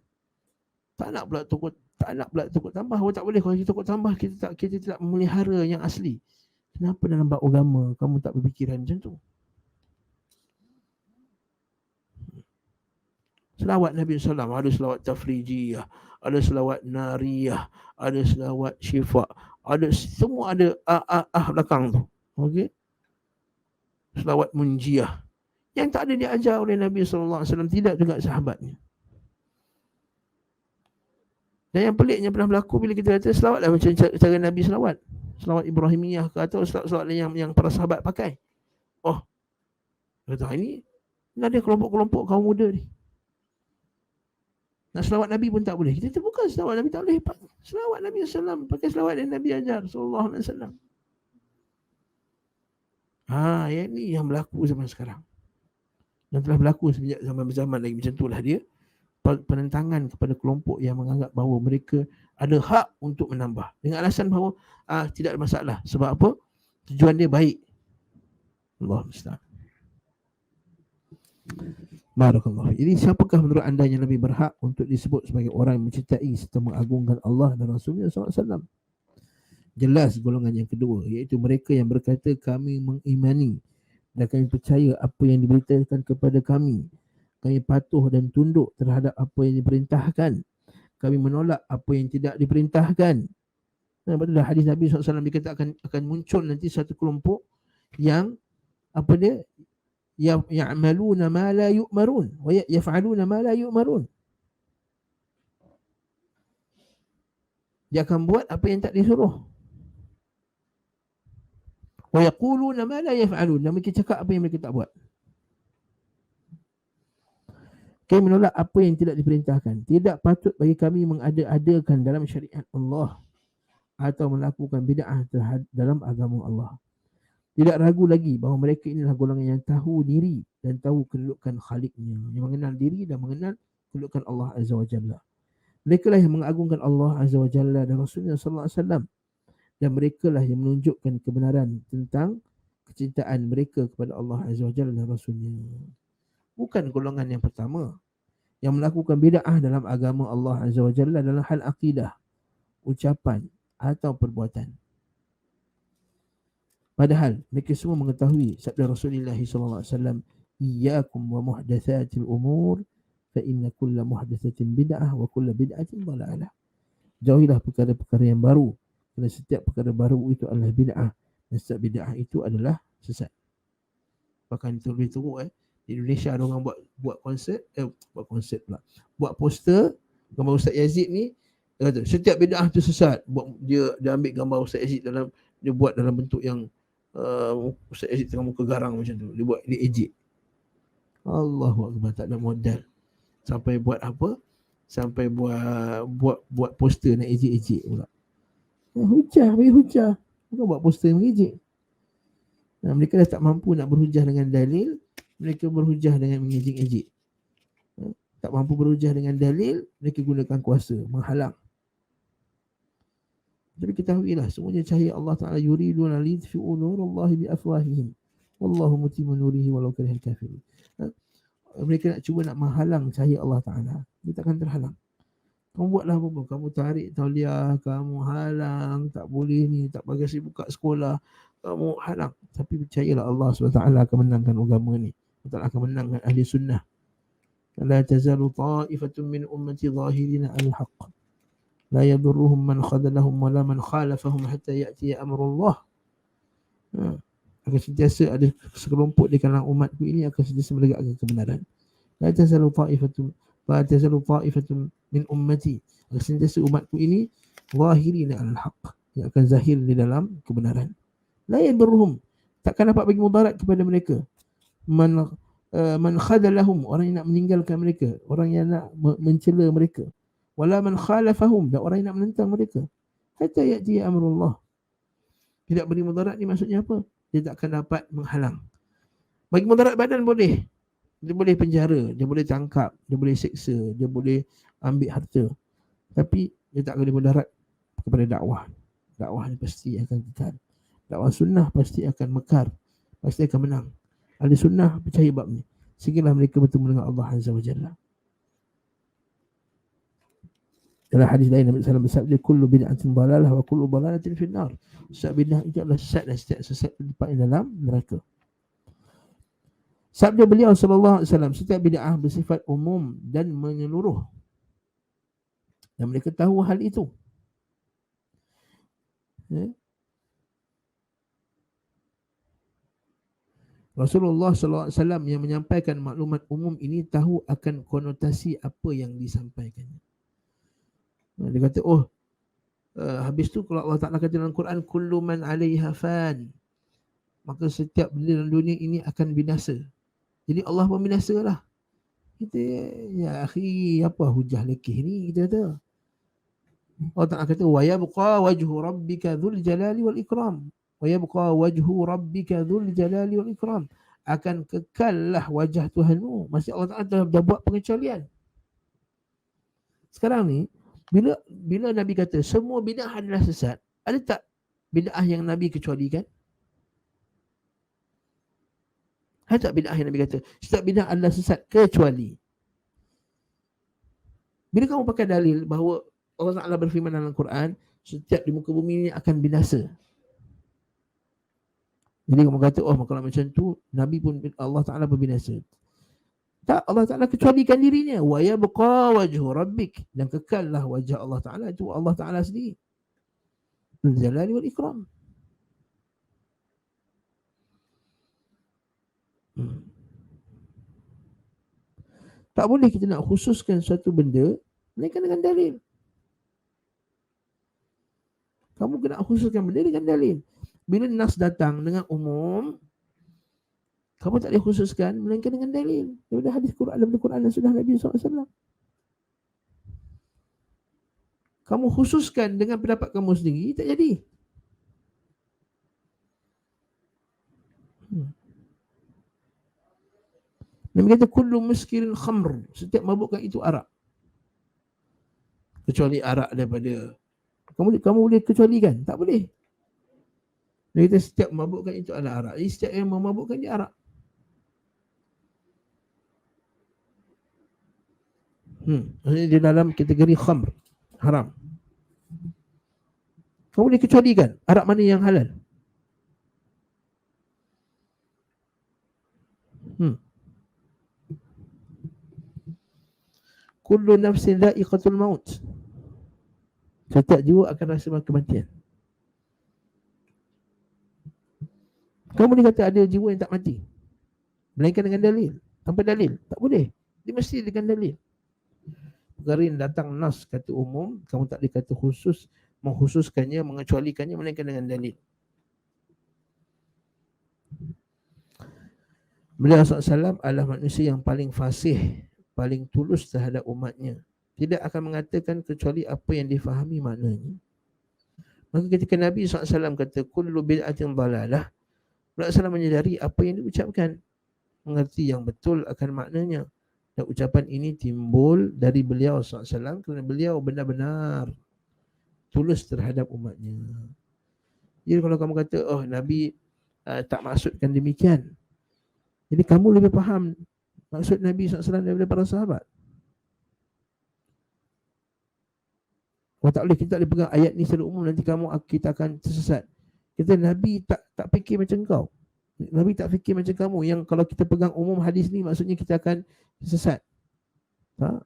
S1: tak nak pula tukar tambah. Tak boleh kalau kita tukar tambah, kita tidak memelihara yang asli. Kenapa dalam bab agama kamu tak berfikiran macam tu? Selawat Nabi SAW, ada selawat tafrijiyah, ada selawat nariyah, ada selawat syifa, ada semua ada belakang tu. Okey. Selawat munjiyah yang tak ada diajar oleh Nabi SAW, tidak juga sahabatnya. Dan yang peliknya pernah berlaku bila kita kata selawat lah macam cara Nabi selawat. Selawat Ibrahimiyah ke atau selawat yang para sahabat pakai. Kata ini ada kelompok-kelompok kaum muda ni. Nak selawat Nabi pun tak boleh. Kita bukan selawat Nabi tak boleh. Selawat Nabi SAW. Pakai selawat yang Nabi ajar. Sallallahu alaihi wasallam. Yang ni yang berlaku zaman sekarang. Dan telah berlaku sejak zaman-zaman lagi macam itulah dia. Penentangan kepada kelompok yang menganggap bahawa mereka ada hak untuk menambah dengan alasan bahawa tidak ada masalah. Sebab apa? Tujuan dia baik. Allah musta'an. Barakallahu. Jadi siapakah menurut anda yang lebih berhak untuk disebut sebagai orang yang mencintai serta mengagungkan Allah dan Rasulnya SAW? Jelas golongan yang kedua, iaitu mereka yang berkata kami mengimani dan kami percaya apa yang diberitakan kepada kami. Kami patuh dan tunduk terhadap apa yang diperintahkan. Kami menolak apa yang tidak diperintahkan. Sebab itulah hadis Nabi SAW dikatakan akan muncul nanti satu kelompok yang ya'maluna ma la yu'marun wa yaf'aluna ma la yu'marun. Dia akan buat apa yang tak disuruh. Wa yaquluna ma la yaf'alun. Dan mereka cakap apa yang mereka tak buat. Kami menolak apa yang tidak diperintahkan. Tidak patut bagi kami mengada-adakan dalam syariat Allah atau melakukan bid'ah dalam agama Allah. Tidak ragu lagi bahawa mereka inilah golongan yang tahu diri dan tahu kedudukan Khaliknya, yang mengenal diri dan mengenal kedudukan Allah Azza wa Jalla. Mereka lah yang mengagungkan Allah Azza wa Jalla dan Rasulnya sallallahu alaihi wasallam, dan mereka lah yang menunjukkan kebenaran tentang kecintaan mereka kepada Allah Azza wa Jalla dan Rasulnya. Bukan golongan yang pertama yang melakukan bid'ah dalam agama Allah Azza wa Jalla dalam hal akidah, ucapan atau perbuatan. Padahal mereka semua mengetahui sabda Rasulullah SAW, iyyakum wa muhdatsatil umur fa inna kulla muhdatsatin bid'ah wa kulla bid'atin dhalalah. Jauhilah perkara-perkara yang baru, kerana setiap perkara baru itu adalah bid'ah dan setiap bid'ah itu adalah sesat. Bahkan teruk di Indonesia ada orang buat konsert buat poster gambar Ustaz Yazid ni, dia kata setiap bid'ah tu sesat. Dia ambil gambar Ustaz Yazid dia buat dalam bentuk yang Ustaz Yazid tengah muka garang macam tu. Dia ejek. Allahu akbar, tak ada modal. Sampai buat apa? Sampai buat poster nak ejek-ejek pula. Hujah. Bukan buat poster mengejek. Mereka dah tak mampu nak berhujah dengan dalil, mereka berhujah dengan mengejek-ejek. Tak mampu berhujah dengan dalil, mereka gunakan kuasa, menghalang. Tapi ketahuilah, semuanya cahaya Allah Ta'ala, yuriduna lidfi'u nurallahi biafwahihim wallahu mutimmu nurihi walau karihal kafirun. Mereka nak cuba nak menghalang cahaya Allah Ta'ala, dia takkan terhalang. Kamu buatlah apa-apa, kamu tarik tauliah, kamu halang, tak boleh ni, tak bagi buka sekolah, kamu halang. Tapi percayalah Allah SWT akan menangkan agama ni, Allah akan menangkan ahli sunnah. La tazalu ta'ifatun min ummati zahirina al-haq la yadurruhum man khadalahum wala man khalafahum hatta ya'ti amrullah. Akan sentiasa ada sekelompok di kalangan umatku ini akan sentiasa menegakkan kebenaran. La tazalu ta'ifatun min ummati, akan sentiasa umatku ini zahirina al-haq, yang akan zahir di dalam kebenaran. La yadurruhum, takkan dapat bagi mudarat kepada mereka. Man khadalahum, orang yang nak meninggalkan mereka, orang yang nak mencela mereka. Wala man khalafahum, dan orang yang nak menentang mereka. Hatta ya'ti amrullah. Tidak beri mudarat ni maksudnya apa? Dia tak akan dapat menghalang. Bagi mudarat badan boleh. Dia boleh penjara, dia boleh tangkap, dia boleh seksa, dia boleh ambil harta. Tapi dia tak boleh mudarat kepada dakwah. Dakwah ni pasti akan kekal. Dakwah sunnah pasti akan mekar, pasti akan menang. Ahli sunnah percaya bab ni, sehinggalah mereka bertemu dengan Allah Azza wa Jalla. Dalam hadis lain Nabi SAW bersabda, kullu bid'atin dalalah wa kullu dalalatin finnar. Setiap bid'ah itu adalah sesat dan setiap sesat tempat dalam neraka. Sabda beliau sallallahu alaihi wasallam, setiap bid'ah bersifat umum dan menyeluruh, dan mereka tahu hal itu. Rasulullah SAW yang menyampaikan maklumat umum ini tahu akan konotasi apa yang disampaikannya. Dia kata, habis tu kalau Allah Ta'ala kata dalam Quran, kullu man 'alaiha fan, maka setiap benda dalam dunia ini akan binasa. Jadi Allah pun binasa lah. Kita, ya akhi, apa hujah lekeh ni, kita kata. Allah Ta'ala kata, wa yabqa wajhu rabbika dhul jalali wal ikram. Wa yabqa wajhu rabbika dhul jalali wal ikram. Akan kekallah wajah Tuhanmu. Masih Allah Ta'ala dah buat pengecualian. Sekarang ni, bila Nabi kata semua bid'ah adalah sesat, ada tak bid'ah yang Nabi kecualikan? Ada tak bid'ah yang Nabi kata setiap bid'ah adalah sesat kecuali? Bila kamu pakai dalil bahawa Allah Ta'ala berfirman dalam Quran, setiap di muka bumi ini akan binasa, jadi kamu kata, kalau macam tu Nabi pun Allah Ta'ala berbinasa. Tak, Allah Ta'ala kecualikan dirinya. Wa yabqa wajhu rabbik, dan kekallah wajah Allah Ta'ala, itu Allah Ta'ala sendiri. Al-jalali wal ikram. Tak boleh kita nak khususkan suatu benda melainkan dengan dalil. Kamu kena khususkan benda dengan dalil. Bila nas datang dengan umum, kamu tak boleh khususkan melainkan dengan dalil. Daripada hadis Quran, daripada Quran dan sunnah Nabi SAW. Kamu khususkan dengan pendapat kamu sendiri, tak jadi. Nabi kata, kullu muskirin khamr, setiap mabukkan itu arak. Kecuali arak daripada, kamu boleh kecualikan? Tak boleh. Dia kata setiap mabukkan itu adalah arak. Jadi setiap yang memabukkan dia arak. Maksudnya dia dalam kategori khamr, haram. Kamu boleh kecualikan arak mana yang halal? Kullu nafsin dha'iqatul maut, setiap jiwa akan rasa kematian. Kamu boleh kata ada jiwa yang tak mati melainkan dengan dalil. Tanpa dalil tak boleh. Dia mesti dengan dalil. Perkara yang datang nas kata umum, kamu tak boleh kata khusus, mengkhususkannya, mengecualikannya melainkan dengan dalil. Beliau SAW adalah manusia yang paling fasih, paling tulus terhadap umatnya. Tidak akan mengatakan kecuali apa yang difahami maknanya. Maka ketika Nabi SAW kata kullu bid'atin dalalah, Rasulullah SAW menyedari apa yang diucapkan. mengerti yang betul akan maknanya. Dan ucapan ini timbul dari beliau SAW kerana beliau benar-benar tulus terhadap umatnya. Jadi kalau kamu kata, oh Nabi tak maksudkan demikian, jadi kamu lebih faham maksud Nabi SAW daripada para sahabat. Kalau tak boleh, kita tak boleh pegang ayat ni secara umum, nanti kita akan tersesat. Kita Nabi tak fikir macam kau. Nabi tak fikir macam kamu. Yang kalau kita pegang umum hadis ni, maksudnya kita akan sesat. Tak?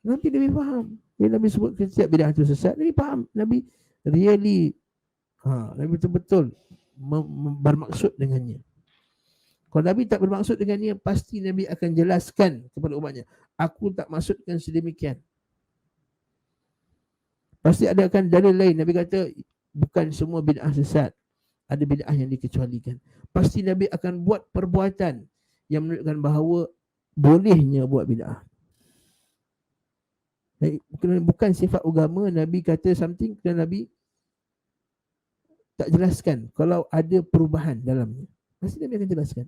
S1: Nabi lebih faham. Bila Nabi sebut setiap bidah itu sesat, Nabi faham. Nabi really Nabi betul-betul bermaksud dengannya. Kalau Nabi tak bermaksud dengannya, pasti Nabi akan jelaskan kepada umatnya, aku tak maksudkan sedemikian. Pasti ada akan dalil lain. Nabi kata bukan semua bid'ah sesat, ada bid'ah yang dikecualikan. Pasti Nabi akan buat perbuatan yang menunjukkan bahawa bolehnya buat bid'ah. Bukan sifat agama Nabi kata something dan Nabi tak jelaskan kalau ada perubahan dalamnya. Pasti Nabi akan jelaskan.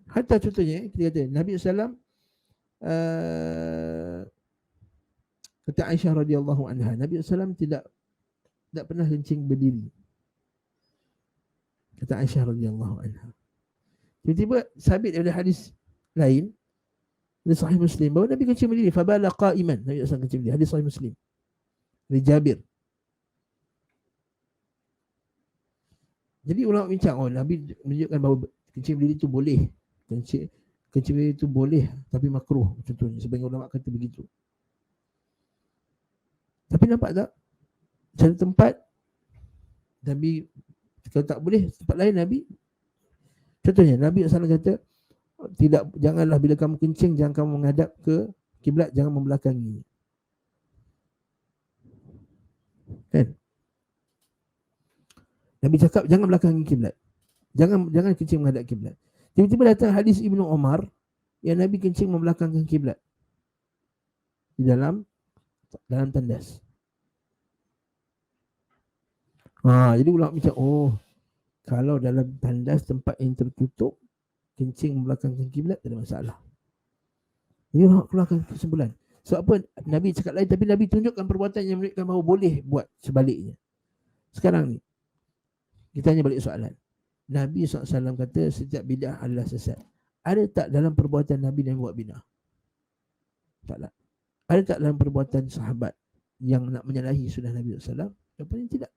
S1: Hatta contohnya kita kata Nabi SAW kata Aisyah radhiyallahu anha, Nabi SAW tidak pernah kencing berdiri. Kata Aisyah radhiyallahu anha. Tiba-tiba sabit daripada hadis lain dari Sahih Muslim bahawa Nabi kencing berdiri. Fabala qa'iman, Nabi SAW kencing berdiri. Hadis Sahih Muslim dari Jabir. Jadi ulama bincang, Nabi menunjukkan bahawa kencing berdiri itu boleh. Kencing berdiri itu boleh tapi makruh contohnya. Sebagian ulama kata begitu. Tapi nampak tak? Satu tempat Nabi, kalau tak boleh, tempat lain Nabi, contohnya Nabi SAW kata, janganlah bila kamu kencing, jangan kamu menghadap ke kiblat, jangan membelakangi. Kan? Nabi cakap jangan belakangi kiblat. Jangan kencing menghadap kiblat. Tiba-tiba datang hadis Ibnu Umar yang Nabi kencing membelakangkan kiblat di dalam tandas. Jadi ulama macam, kalau dalam tandas tempat yang tertutup, kencing membelakangkan kiblat tak ada masalah. Ini ulama keluarkan kesimpulan. Sebab apa? Nabi cakap lain, tapi Nabi tunjukkan perbuatan yang menunjukkan bahawa boleh buat sebaliknya. Sekarang ni, kita tanya balik soalan. Nabi SAW kata setiap bid'ah adalah sesat. Ada tak dalam perbuatan Nabi yang buat bid'ah? Taklah. Ada tak dalam perbuatan sahabat yang nak menyalahi sunnah Nabi SAW? Jawapannya tidak.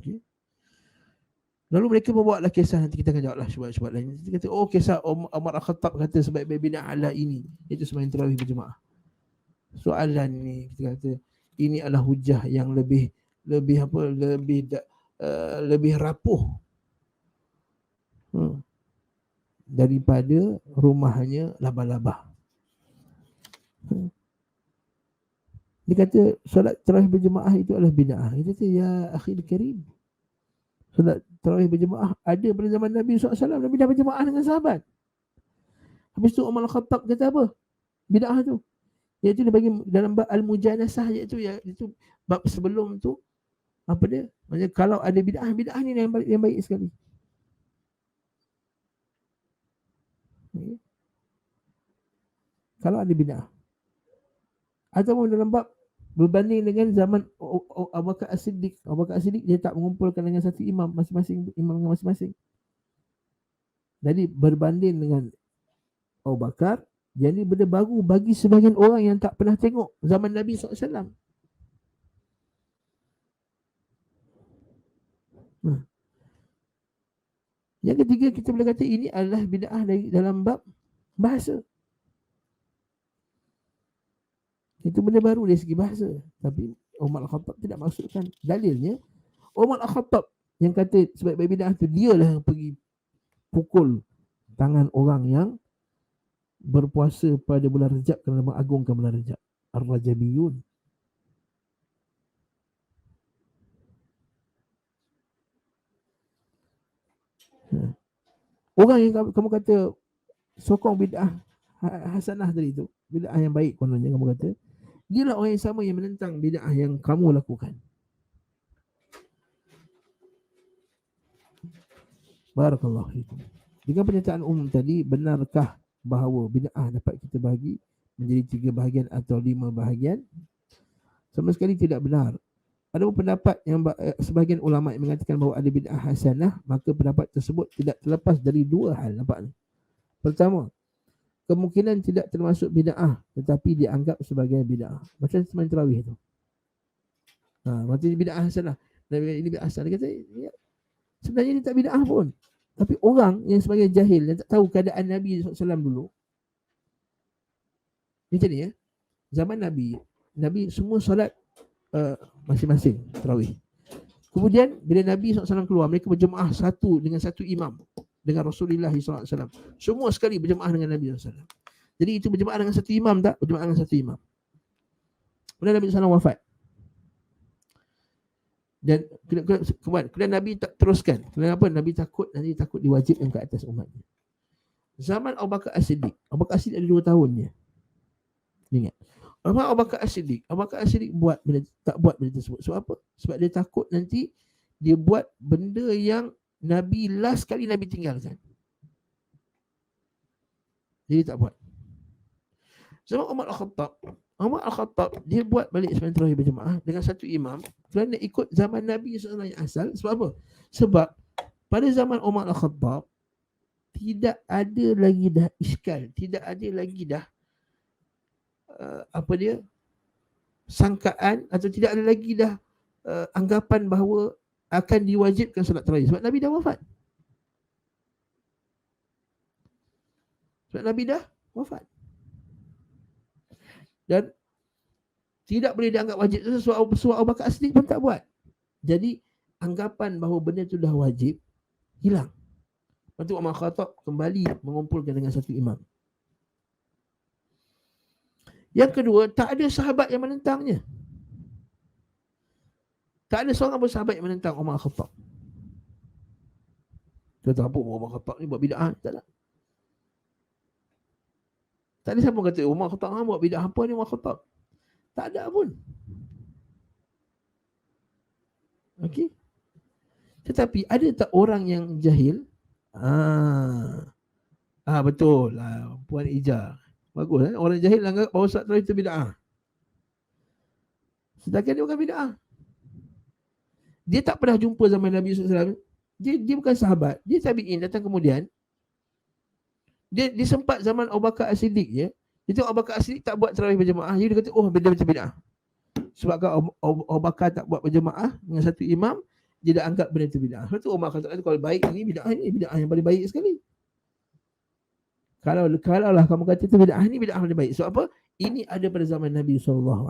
S1: Okay. Lalu mereka membawalah kisah, nanti kita akan jawablah syubhat-syubhat lain. Kita kata, kisah Umar Al-Khattab kata sebaik-baik bid'ah adalah ini. Itu sembahyang tarawih berjemaah. Soalan ni kita kata ini adalah hujah yang lebih rapuh daripada rumahnya laba-laba. Dia kata solat tarawih berjemaah itu adalah bid'ah. Dia kata, ya akhil karim, solat tarawih berjemaah ada pada zaman Nabi SAW. Nabi dah berjemaah dengan sahabat. Habis tu Umar Al-Khattab kata apa? Bid'ah tu. Iaitu dia bagi dalam bab Al-Mujanasah, iaitu bab sebelum tu, apa dia? Maksudnya kalau ada bid'ah ni yang baik sekali. Okay. Kalau ada bid'ah. Ataupun dalam bab berbanding dengan zaman Abu Bakar As-Siddiq. Abu Bakar As-Siddiq dia tak mengumpulkan dengan satu imam masing-masing. Jadi berbanding dengan Abu Bakar, jadi benda baru bagi sebahagian orang yang tak pernah tengok zaman Nabi SAW. Yang ketiga, kita boleh kata ini adalah bid'ah dalam bab bahasa. Itu benda baru dari segi bahasa. Tapi Umar Al-Khattab tidak maksudkan. Dalilnya, Umar Al-Khattab yang kata sebaik-baik bid'ah itu, dia lah yang pergi pukul tangan orang yang berpuasa pada bulan Rejab kerana mengagungkan bulan Rejab. Ar-Rajabiyun. Orang yang kamu kata sokong bid'ah hasanah tadi itu, bid'ah yang baik kononnya kamu kata, Dialah orang yang sama yang menentang bid'ah yang kamu lakukan. Barakallahu fikum. Dengan pernyataan umum tadi, benarkah bahawa bid'ah dapat kita bahagi menjadi 3 bahagian atau 5 bahagian? Sama sekali tidak benar. Ada pendapat yang sebahagian ulama yang mengatakan bahawa ada bid'ah hasanah, maka pendapat tersebut tidak terlepas dari 2 hal. Nampak ni? Pertama, kemungkinan tidak termasuk bid'ah tetapi dianggap sebagai bid'ah. Macam sembang tarawih tu. Macam bid'ah hasanah. Ini bid'ah hasanah. Dia kata, ya, sebenarnya ini tak bid'ah pun. Tapi orang yang sebagai jahil, yang tak tahu keadaan Nabi SAW dulu, macam ni ya, zaman Nabi semua solat masing-masing tarawih. Kemudian bila Nabi SAW keluar, mereka berjemaah satu dengan satu imam, dengan Rasulullah SAW. Semua sekali berjemaah dengan Nabi SAW. Jadi itu berjemaah dengan satu imam tak? Berjemaah dengan satu imam. Kemudian Nabi SAW wafat. Dan kemudian Nabi tak teruskan. Kenapa? Nabi takut diwajibkan ke atas umatnya. Zaman Abu Bakar As-Siddiq. Abu Bakar As-Siddiq ada 2 tahunnya. Ingat. Abu Bakar As-Siddiq tak buat benda tersebut. Sebab apa? Sebab dia takut nanti dia buat benda yang Nabi last kali Nabi tinggalkan. Jadi tak buat. Zaman Umar Al-Khattab dia buat balik sembahyang tarawih berjemaah dengan satu imam kerana ikut zaman Nabi SAW yang asal. Sebab apa? Sebab pada zaman Umar Al-Khattab tidak ada lagi dah iskal, tidak ada lagi dah sangkaan atau tidak ada lagi dah anggapan bahawa akan diwajibkan solat tarawih sebab Nabi dah wafat. Dan tidak boleh dianggap wajib sebab Abu Bakar As-Siddiq pun tak buat. Jadi anggapan bahawa benda itu dah wajib hilang. Lepas tu Umar Khattab kembali mengumpulkan dengan satu imam. Yang kedua, tak ada sahabat yang menentangnya. Tak ada seorang pun sahabat yang menentang Umar Khattab. Kata apa Umar Khattab ni buat bid'ah? Tak ada. Tak ada siapa kata Umar Khattab buat bid'ah apa ni Umar Khattab. Tak ada pun. Okey. Tetapi ada tak orang yang jahil? Betul lah, Puan Ija. Bagus kan? Orang jahil anggap bahawa solat tarawih itu bid'ah. Sedangkan dia bukan bid'ah. Dia tak pernah jumpa zaman Nabi SAW. Dia bukan sahabat. Dia tabi'in datang kemudian. Dia sempat zaman Abu Bakar As-Siddiq je. Dia tengok Abu Bakar As-Siddiq tak buat tarawih berjemaah. Dia kata, oh benda macam bid'ah. Sebab Abu Bakar tak buat berjemaah dengan satu imam, dia dah anggap benda itu bid'ah. Lepas tu Umar kata, kalau baik ini bid'ah yang paling baik sekali. Kalau lah kamu kata itu bid'ah ni bid'ah paling baik. Sebab apa? Ini ada pada zaman Nabi SAW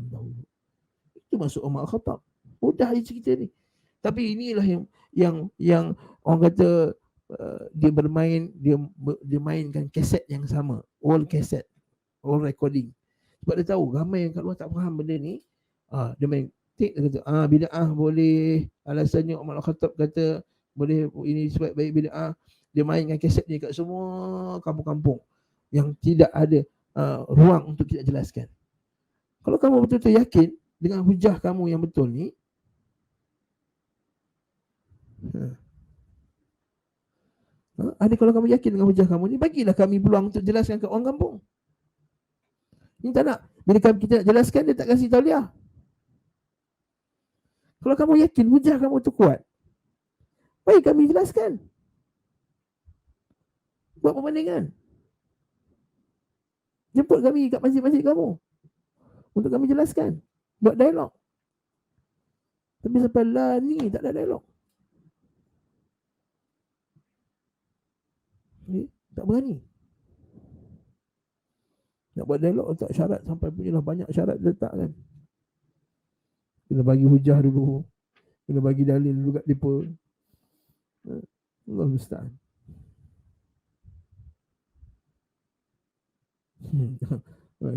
S1: dahulu. Itu maksud Umar Khattab. Mudah je cerita ni. Tapi inilah yang orang kata dia bermain, dia mainkan kaset yang sama, old kaset, old recording. Sebab dia tahu ramai yang kat luar tak faham benda ni. Dia main tik, dia kata bid'ah boleh, alasannya Umar Khattab kata boleh, ini sebab baik bid'ah. Dia mainkan kaset ni kat semua kampung-kampung yang tidak ada ruang untuk kita jelaskan. Kalau kamu betul-betul yakin dengan hujah kamu yang betul ni, kalau kamu yakin dengan hujah kamu ni, bagilah kami peluang untuk jelaskan ke orang kampung. Ini tak nak. Bila kita nak jelaskan, dia tak kasih tauliah. Kalau kamu yakin hujah kamu tu kuat, baik kami jelaskan. Buat perbandingan. Jemput kami kat masjid-masjid kamu untuk kami jelaskan. Buat dialog. Tapi sampai lah ni tak ada dialog. Tak berani. Nak buat dialog tak syarat, sampai punyalah banyak syarat letak kan. Kena bagi hujah dulu, kena bagi dalil dulu kat mereka. Allah musta'an.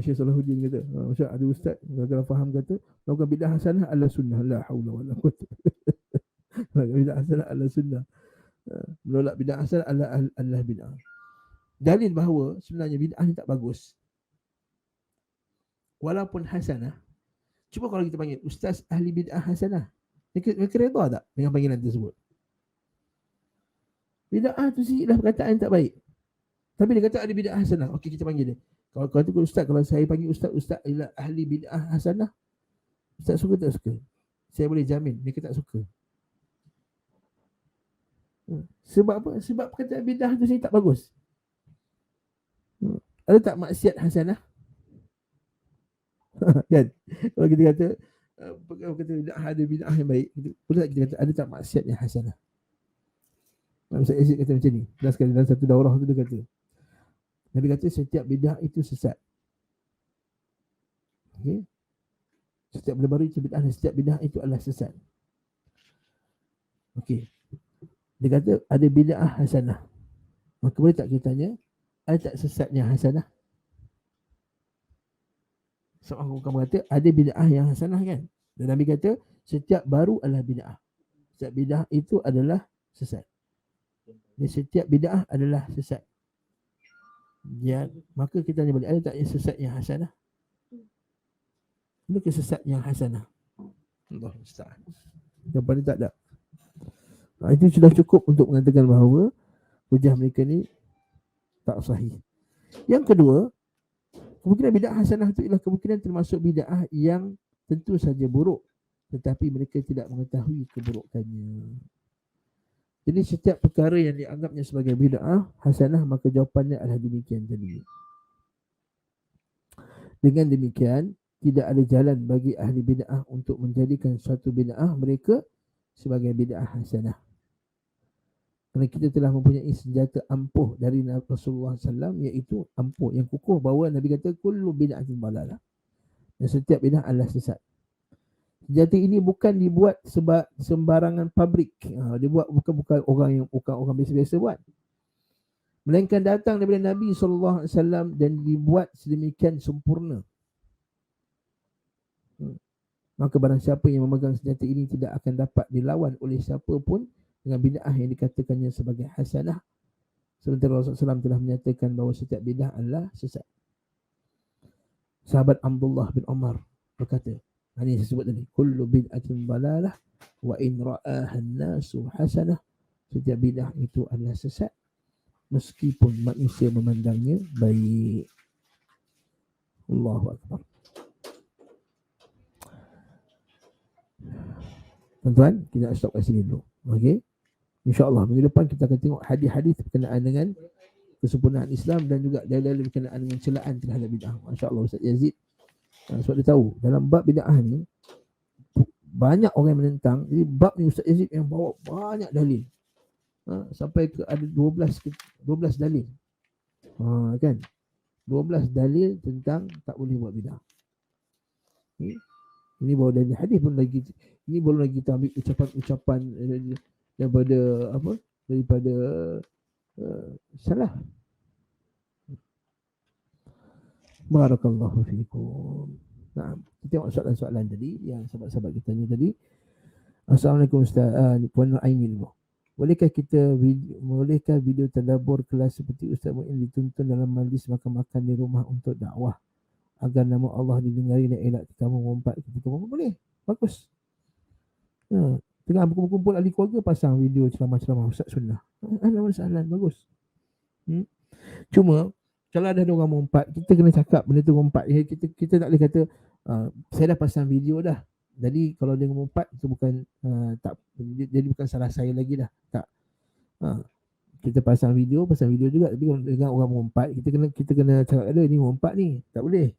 S1: Syekh Salahuddin kata, Ustaz, ada ustaz kalau faham kata, lakukan bid'ah hasanah ala sunnah, la haula wala quwwata. Bid'ah hasanah ala sunnah. Menolak bid'ah hasanah ala bid'ah. Dalil bahawa sebenarnya bid'ah ni tak bagus. walaupun hasanah. Cuba kalau kita panggil ustaz ahli bid'ah hasanah, mereka redha tak dengan panggilan tersebut? Bid'ah tu lah perkataan tak baik, tapi dia kata ada bid'ah hasanah. Okey, kita panggil dia. Kalau tu ustaz, kalau saya panggil ustaz ialah ahli bid'ah hasanah, ustaz suka tak suka? Saya boleh jamin mereka tak suka. Sebab apa? Sebab perkataan bid'ah tu tak bagus. Ada tak maksiat hasanah? Kan? Kalau kita kata bid'ah ada bid'ah yang baik, boleh tak kita kata ada tak maksiat yang hasanah? Ustaz Yazid kata macam ni. Jelaskan dalam satu daurah tu dia kata, Nabi kata setiap bid'ah itu sesat. Okay? Setiap benda baru itu bid'ah, dan setiap bid'ah itu adalah sesat. Okey. Dia kata ada bid'ah hasanah. Maka boleh tak kita tanya, ada tak sesatnya hasanah? Seorang kamu kata ada bid'ah yang hasanah kan? Dan Nabi kata setiap baru adalah bid'ah. Setiap bid'ah itu adalah sesat. Dan setiap bid'ah adalah sesat. Ya, maka kita tanya balik, ada tak yang sesat yang hasanah? Adakah sesat yang hasanah? Allah musta'an. Jawapan tak ada. Itu sudah cukup untuk mengatakan bahawa hujah mereka ni tak sahih. Yang kedua, kemungkinan bid'ah hasanah itu ialah kemungkinan termasuk bid'ah yang tentu saja buruk, tetapi mereka tidak mengetahui keburukannya. Jadi setiap perkara yang dianggapnya sebagai bid'ah hasanah, maka jawapannya adalah demikian tadi. Dengan demikian, tidak ada jalan bagi ahli bid'ah untuk menjadikan suatu bid'ah mereka sebagai bid'ah hasanah. Kerana kita telah mempunyai senjata ampuh dari Rasulullah SAW, iaitu ampuh yang kukuh bahawa Nabi kata kullu bid'atin dalalah, dan setiap bid'ah adalah sesat. Senjata ini bukan dibuat sebab sembarangan pabrik. Dia buat bukan orang biasa-biasa buat, melainkan datang daripada Nabi SAW dan dibuat sedemikian sempurna. Maka barang siapa yang memegang senjata ini tidak akan dapat dilawan oleh siapa pun dengan bid'ah yang dikatakannya sebagai hasanah, sementara Rasulullah SAW telah menyatakan bahawa setiap bid'ah adalah sesat. Sahabat Abdullah bin Umar berkata, ini saya sebut tadi, kullu bid'atin dalalah wa in ra'aha an-nasu hasanah, setiap bid'ah itu adalah sesat meskipun manusia memandangnya baik. Allahu akbar. Tuan-tuan, kita stop kat sini dulu. Okey. InsyaAllah minggu depan kita akan tengok hadis-hadis berkenaan dengan kesempurnaan Islam dan juga dalil berkenaan dengan celaan terhadap bid'ah. Masya-Allah Ustaz Yazid sebab dia tahu dalam bab bid'ah ni banyak orang yang menentang. Jadi bab ni Ustaz Yazid yang bawa banyak dalil. Sampai ke ada 12 dalil. Kan? 12 dalil tentang tak boleh buat bid'ah. Okay. Ini baru dari hadis pun lagi, ini belum lagi kita ambil ucapan-ucapan daripada apa? Daripada salah. Barakallahu fiikum. Nah, kita tengok soalan-soalan tadi yang sahabat-sahabat kita tanya tadi. Assalamualaikum Ustaz, Puan Aimin. Bolehkah video tadabbur kelas seperti Ustaz Muin dituntun dalam majlis makan-makan di rumah untuk dakwah agar nama Allah didengari dan elak kita mengumpat ketika boleh? Bagus. Tengah berkumpul ahli keluarga, pasang video ceramah-ceramah Ustaz Sunnah. Ada masalah, bagus. Cuma kalau ada orang mengumpat, kita kena cakap benda tu mengumpat. Kita tak boleh kata saya dah pasang video dah, jadi kalau dia mengumpat itu bukan tak, jadi bukan salah saya lagi dah. Tak. Kita pasang video juga, tapi kalau dengan orang mengumpat, kita kena cakap ada ni mengumpat ni, tak boleh.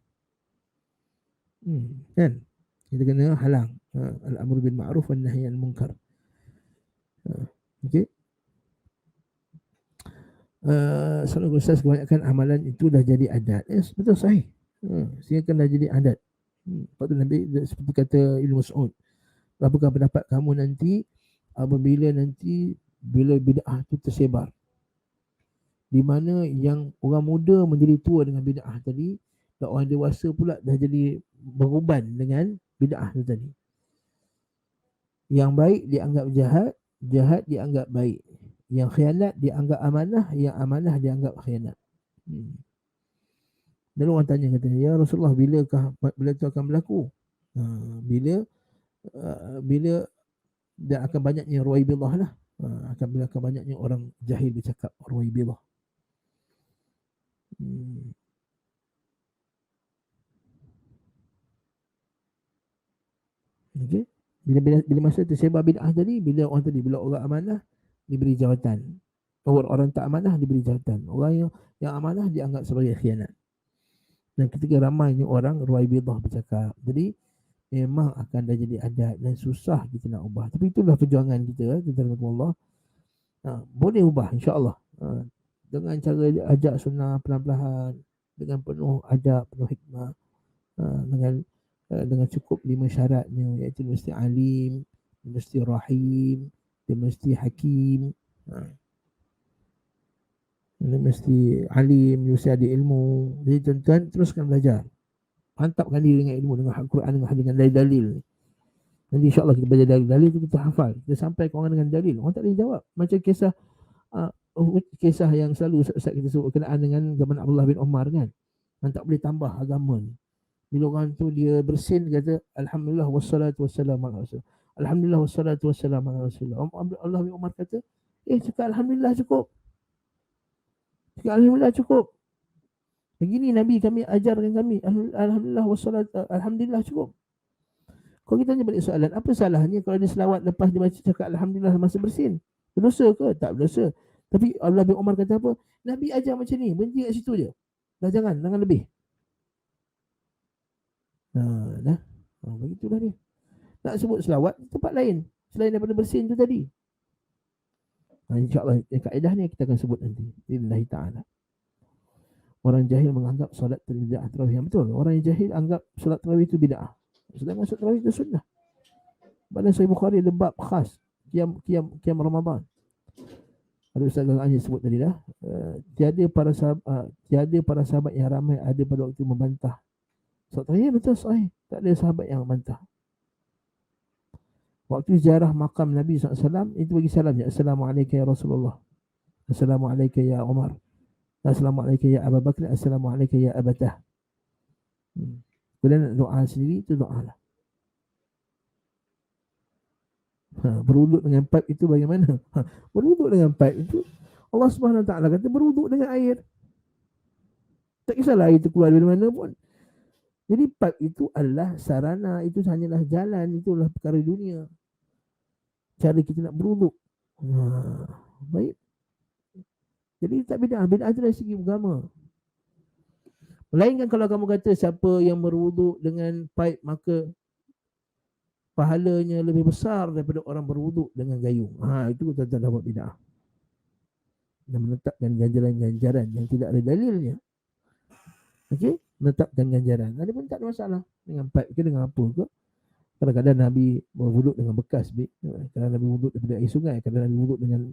S1: Kan? Kita kena halang. Al-amru bil ma'ruf wan nahy anil munkar. Okey. Selalu Ustaz, kebanyakan amalan itu dah jadi adat. Betul, sahih. Sehingga dah jadi adat. Lepas tu Nabi seperti kata Ibnu Mas'ud, apakah pendapat kamu nanti apabila bila bid'ah itu tersebar, di mana yang orang muda menjadi tua dengan bid'ah tadi, dan orang dewasa pula dah jadi beruban dengan bid'ah itu tadi. Yang baik dianggap jahat, jahat dianggap baik. Yang khianat dianggap amanah, yang amanah dianggap khianat. Dan orang tanya kata, ya Rasulullah, bilakah bila itu akan berlaku? Bila bila dan akan banyaknya ruwaibidah lah. Akan banyaknya orang jahil bercakap ruwaibidah. Okey. Bila masa tersebar bid'ah tadi, bila orang amanah diberi jawatan. Orang tak amanah diberi jawatan. Orang yang amanah dianggap sebagai khianat. Dan ketika ramainya orang ruwaibidah bercakap. Jadi memang akan dah jadi adat dan susah kita nak ubah. Tapi itulah perjuangan kita, tuan-tuan Allah. Boleh ubah insya-Allah. Dengan cara ajak sunnah perlahan-lahan, dengan penuh adab, penuh hikmah, dengan cukup 5 syaratnya, iaitu mesti alim, mesti rahim, dia mesti hakim, dia mesti alim, dia mesti ada ilmu. Jadi tuan-tuan teruskan belajar, mantapkan diri dengan ilmu, dengan Al-Quran, dengan dalil-dalil. Nanti insyaAllah kita belajar dalil-dalil tu, kita hafal, kita sampai ke orang dengan dalil. Orang tak boleh jawab. Macam kisah yang selalu Ustaz kita sebut berkenaan dengan zaman Abdullah bin Umar kan, yang tak boleh tambah agama ni. Bila orang tu dia bersin, kata Alhamdulillah wassalatu wassalamu ala Rasulullah, Alhamdulillah wassalatu wassalamu ala Rasulullah. Allah bin Umar kata, cakap Alhamdulillah cukup, cakap Alhamdulillah cukup. Begini Nabi kami ajarkan kami, Alhamdulillah wassalatu, Alhamdulillah cukup. Kalau kita tanya balik soalan, apa salahnya kalau dia selawat lepas dia baca cakap Alhamdulillah masa bersin? Berdosa ke? Tak berdosa. Tapi Allah bin Umar kata apa? Nabi ajar macam ni, berhenti kat situ je. Dah jangan lebih. Begitulah dia. Nak sebut selawat tempat lain selain daripada bersin tu tadi. InsyaAllah kaedah ni kita akan sebut nanti. Billahi ta'ala. Orang jahil menganggap solat bid'ah tarawih yang betul. Orang yang jahil anggap solat tarawih itu bid'ah. Sedangkan solat tarawih itu sunnah. Pada Sahih Bukhari ada bab khas Qiyam Ramadan. Ada Ustaz Ghazali sebut tadi dah. Tiada para sahabat yang ramai ada pada waktu membantah solat tarawih. Betul sahih. Tak ada sahabat yang membantah. Waktu ziarah makam Nabi SAW, itu bagi salam ya. Assalamualaikum ya Rasulullah. Assalamualaikum ya Umar. Assalamualaikum ya Abu Bakar. Assalamualaikum ya Abatah. Kemudian doa sendiri, itu doa lah. Berwuduk dengan pipe itu bagaimana? Berwuduk dengan pipe itu, Allah Subhanahu Wa Taala kata berwuduk dengan air. Tak kisahlah air itu keluar dari mana pun. Jadi pipe itu adalah sarana, itu hanyalah jalan, itulah perkara dunia. Cara kita nak berwuduk. Baik. Jadi tak bid'ah. Bid'ah itu dari segi agama. Melainkan kalau kamu kata siapa yang berwuduk dengan pipe, maka pahalanya lebih besar daripada orang berwuduk dengan gayung. Itu kita dapat bid'ah. Dan menetapkan ganjaran-ganjaran yang tidak ada dalilnya. Okey, menetapkan ganjaran. Ada pun tak ada masalah dengan pipe ke dengan apa ke. Kadang-kadang Nabi berwuduk dengan bekas, kadang Nabi wuduk daripada air sungai, kadang Nabi wuduk dengan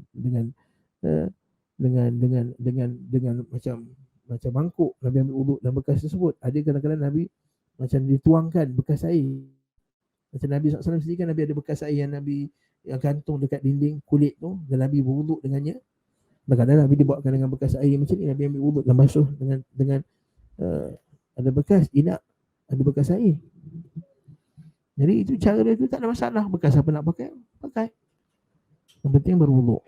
S1: macam mangkuk, Nabi ambil wuduk dan bekas tersebut. Ada kadang-kadang Nabi macam dituangkan bekas air. Macam Nabi SAW sendiri kan, Nabi ada bekas air yang gantung dekat dinding kulit tu, dan Nabi berwuduk dengannya. Kadang-kadang Nabi dibuatkan dengan bekas air macam ni, Nabi ambil wuduk dan basuh dengan ada bekas inak, ada bekas air. Jadi itu cara dia tu tak ada masalah. Bekas apa nak pakai. Yang penting berwuduk.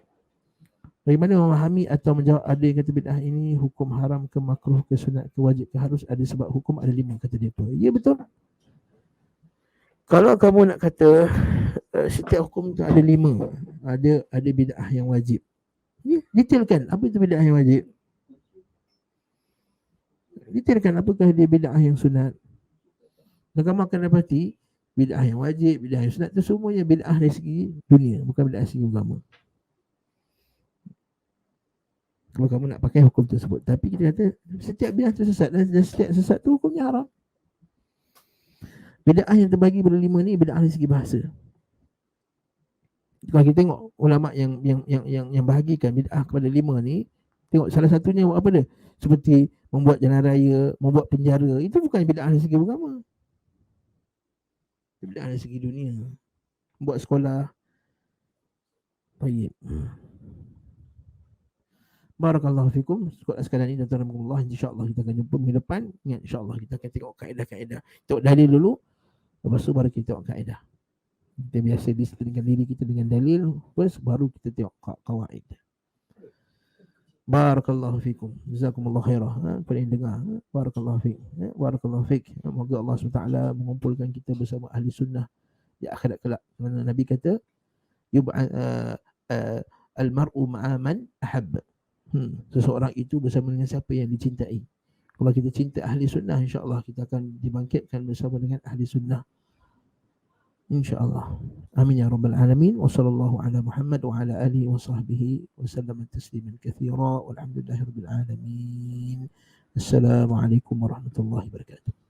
S1: Bagaimana memahami atau menjawab ada yang kata bid'ah ini hukum haram ke makruh ke sunat ke wajib ke harus ada sebab hukum, ada 5 kata dia tu. Ya betul. Kalau kamu nak kata setiap hukum tu ada 5, ada bid'ah yang wajib. Ya, detailkan apa itu bid'ah yang wajib. Detailkan apakah dia bid'ah yang sunat. Dan kamu akan dapati bid'ah yang wajib, bid'ah yang sunat tu semuanya bid'ah dari segi dunia, bukan bid'ah dari segi agama. Kalau kamu nak pakai hukum tersebut. Tapi kita kata setiap bid'ah tu sesat, dan setiap sesat tu hukumnya haram. Bid'ah yang terbagi pada 5 ni bid'ah dari segi bahasa. Kalau kita tengok ulama yang bahagikan bid'ah kepada 5 ni, tengok salah satunya apa dia? Seperti membuat jalan raya, membuat penjara, itu bukan bid'ah dari segi agama. Bid'ah dari segi dunia. Buat sekolah. Baik. Barakallahu fikum. Sekalian ini dan Allah, insya-Allah kita akan jumpa minggu depan. Ingat, insya-Allah kita akan tengok kaedah-kaedah. Tengok dalil dulu, lepas tu baru kita tengok kaedah. Kita biasa disiplinkan diri kita dengan dalil, terus baru kita tengok kawaid. Barakallahu fikum. Jazakumullah khairah. Pada yang dengar, barakallahu fik. Barakallahu fik. Semoga Allah SWT mengumpulkan kita bersama ahli sunnah di akhirat kelak. Mana Nabi kata, al-mar'u ma'a man ahab. Seseorang itu bersama dengan siapa yang dicintai. Kalau kita cinta ahli sunnah, insya-Allah kita akan dibangkitkan bersama dengan ahli sunnah. InsyaAllah. Amin ya rabbal alamin. Wa sallallahu ala Muhammad wa ala alihi wa sahbihi wa sallam tasliman katsira. Walhamdulillahi rabbil alamin. Assalamualaikum warahmatullahi wabarakatuh.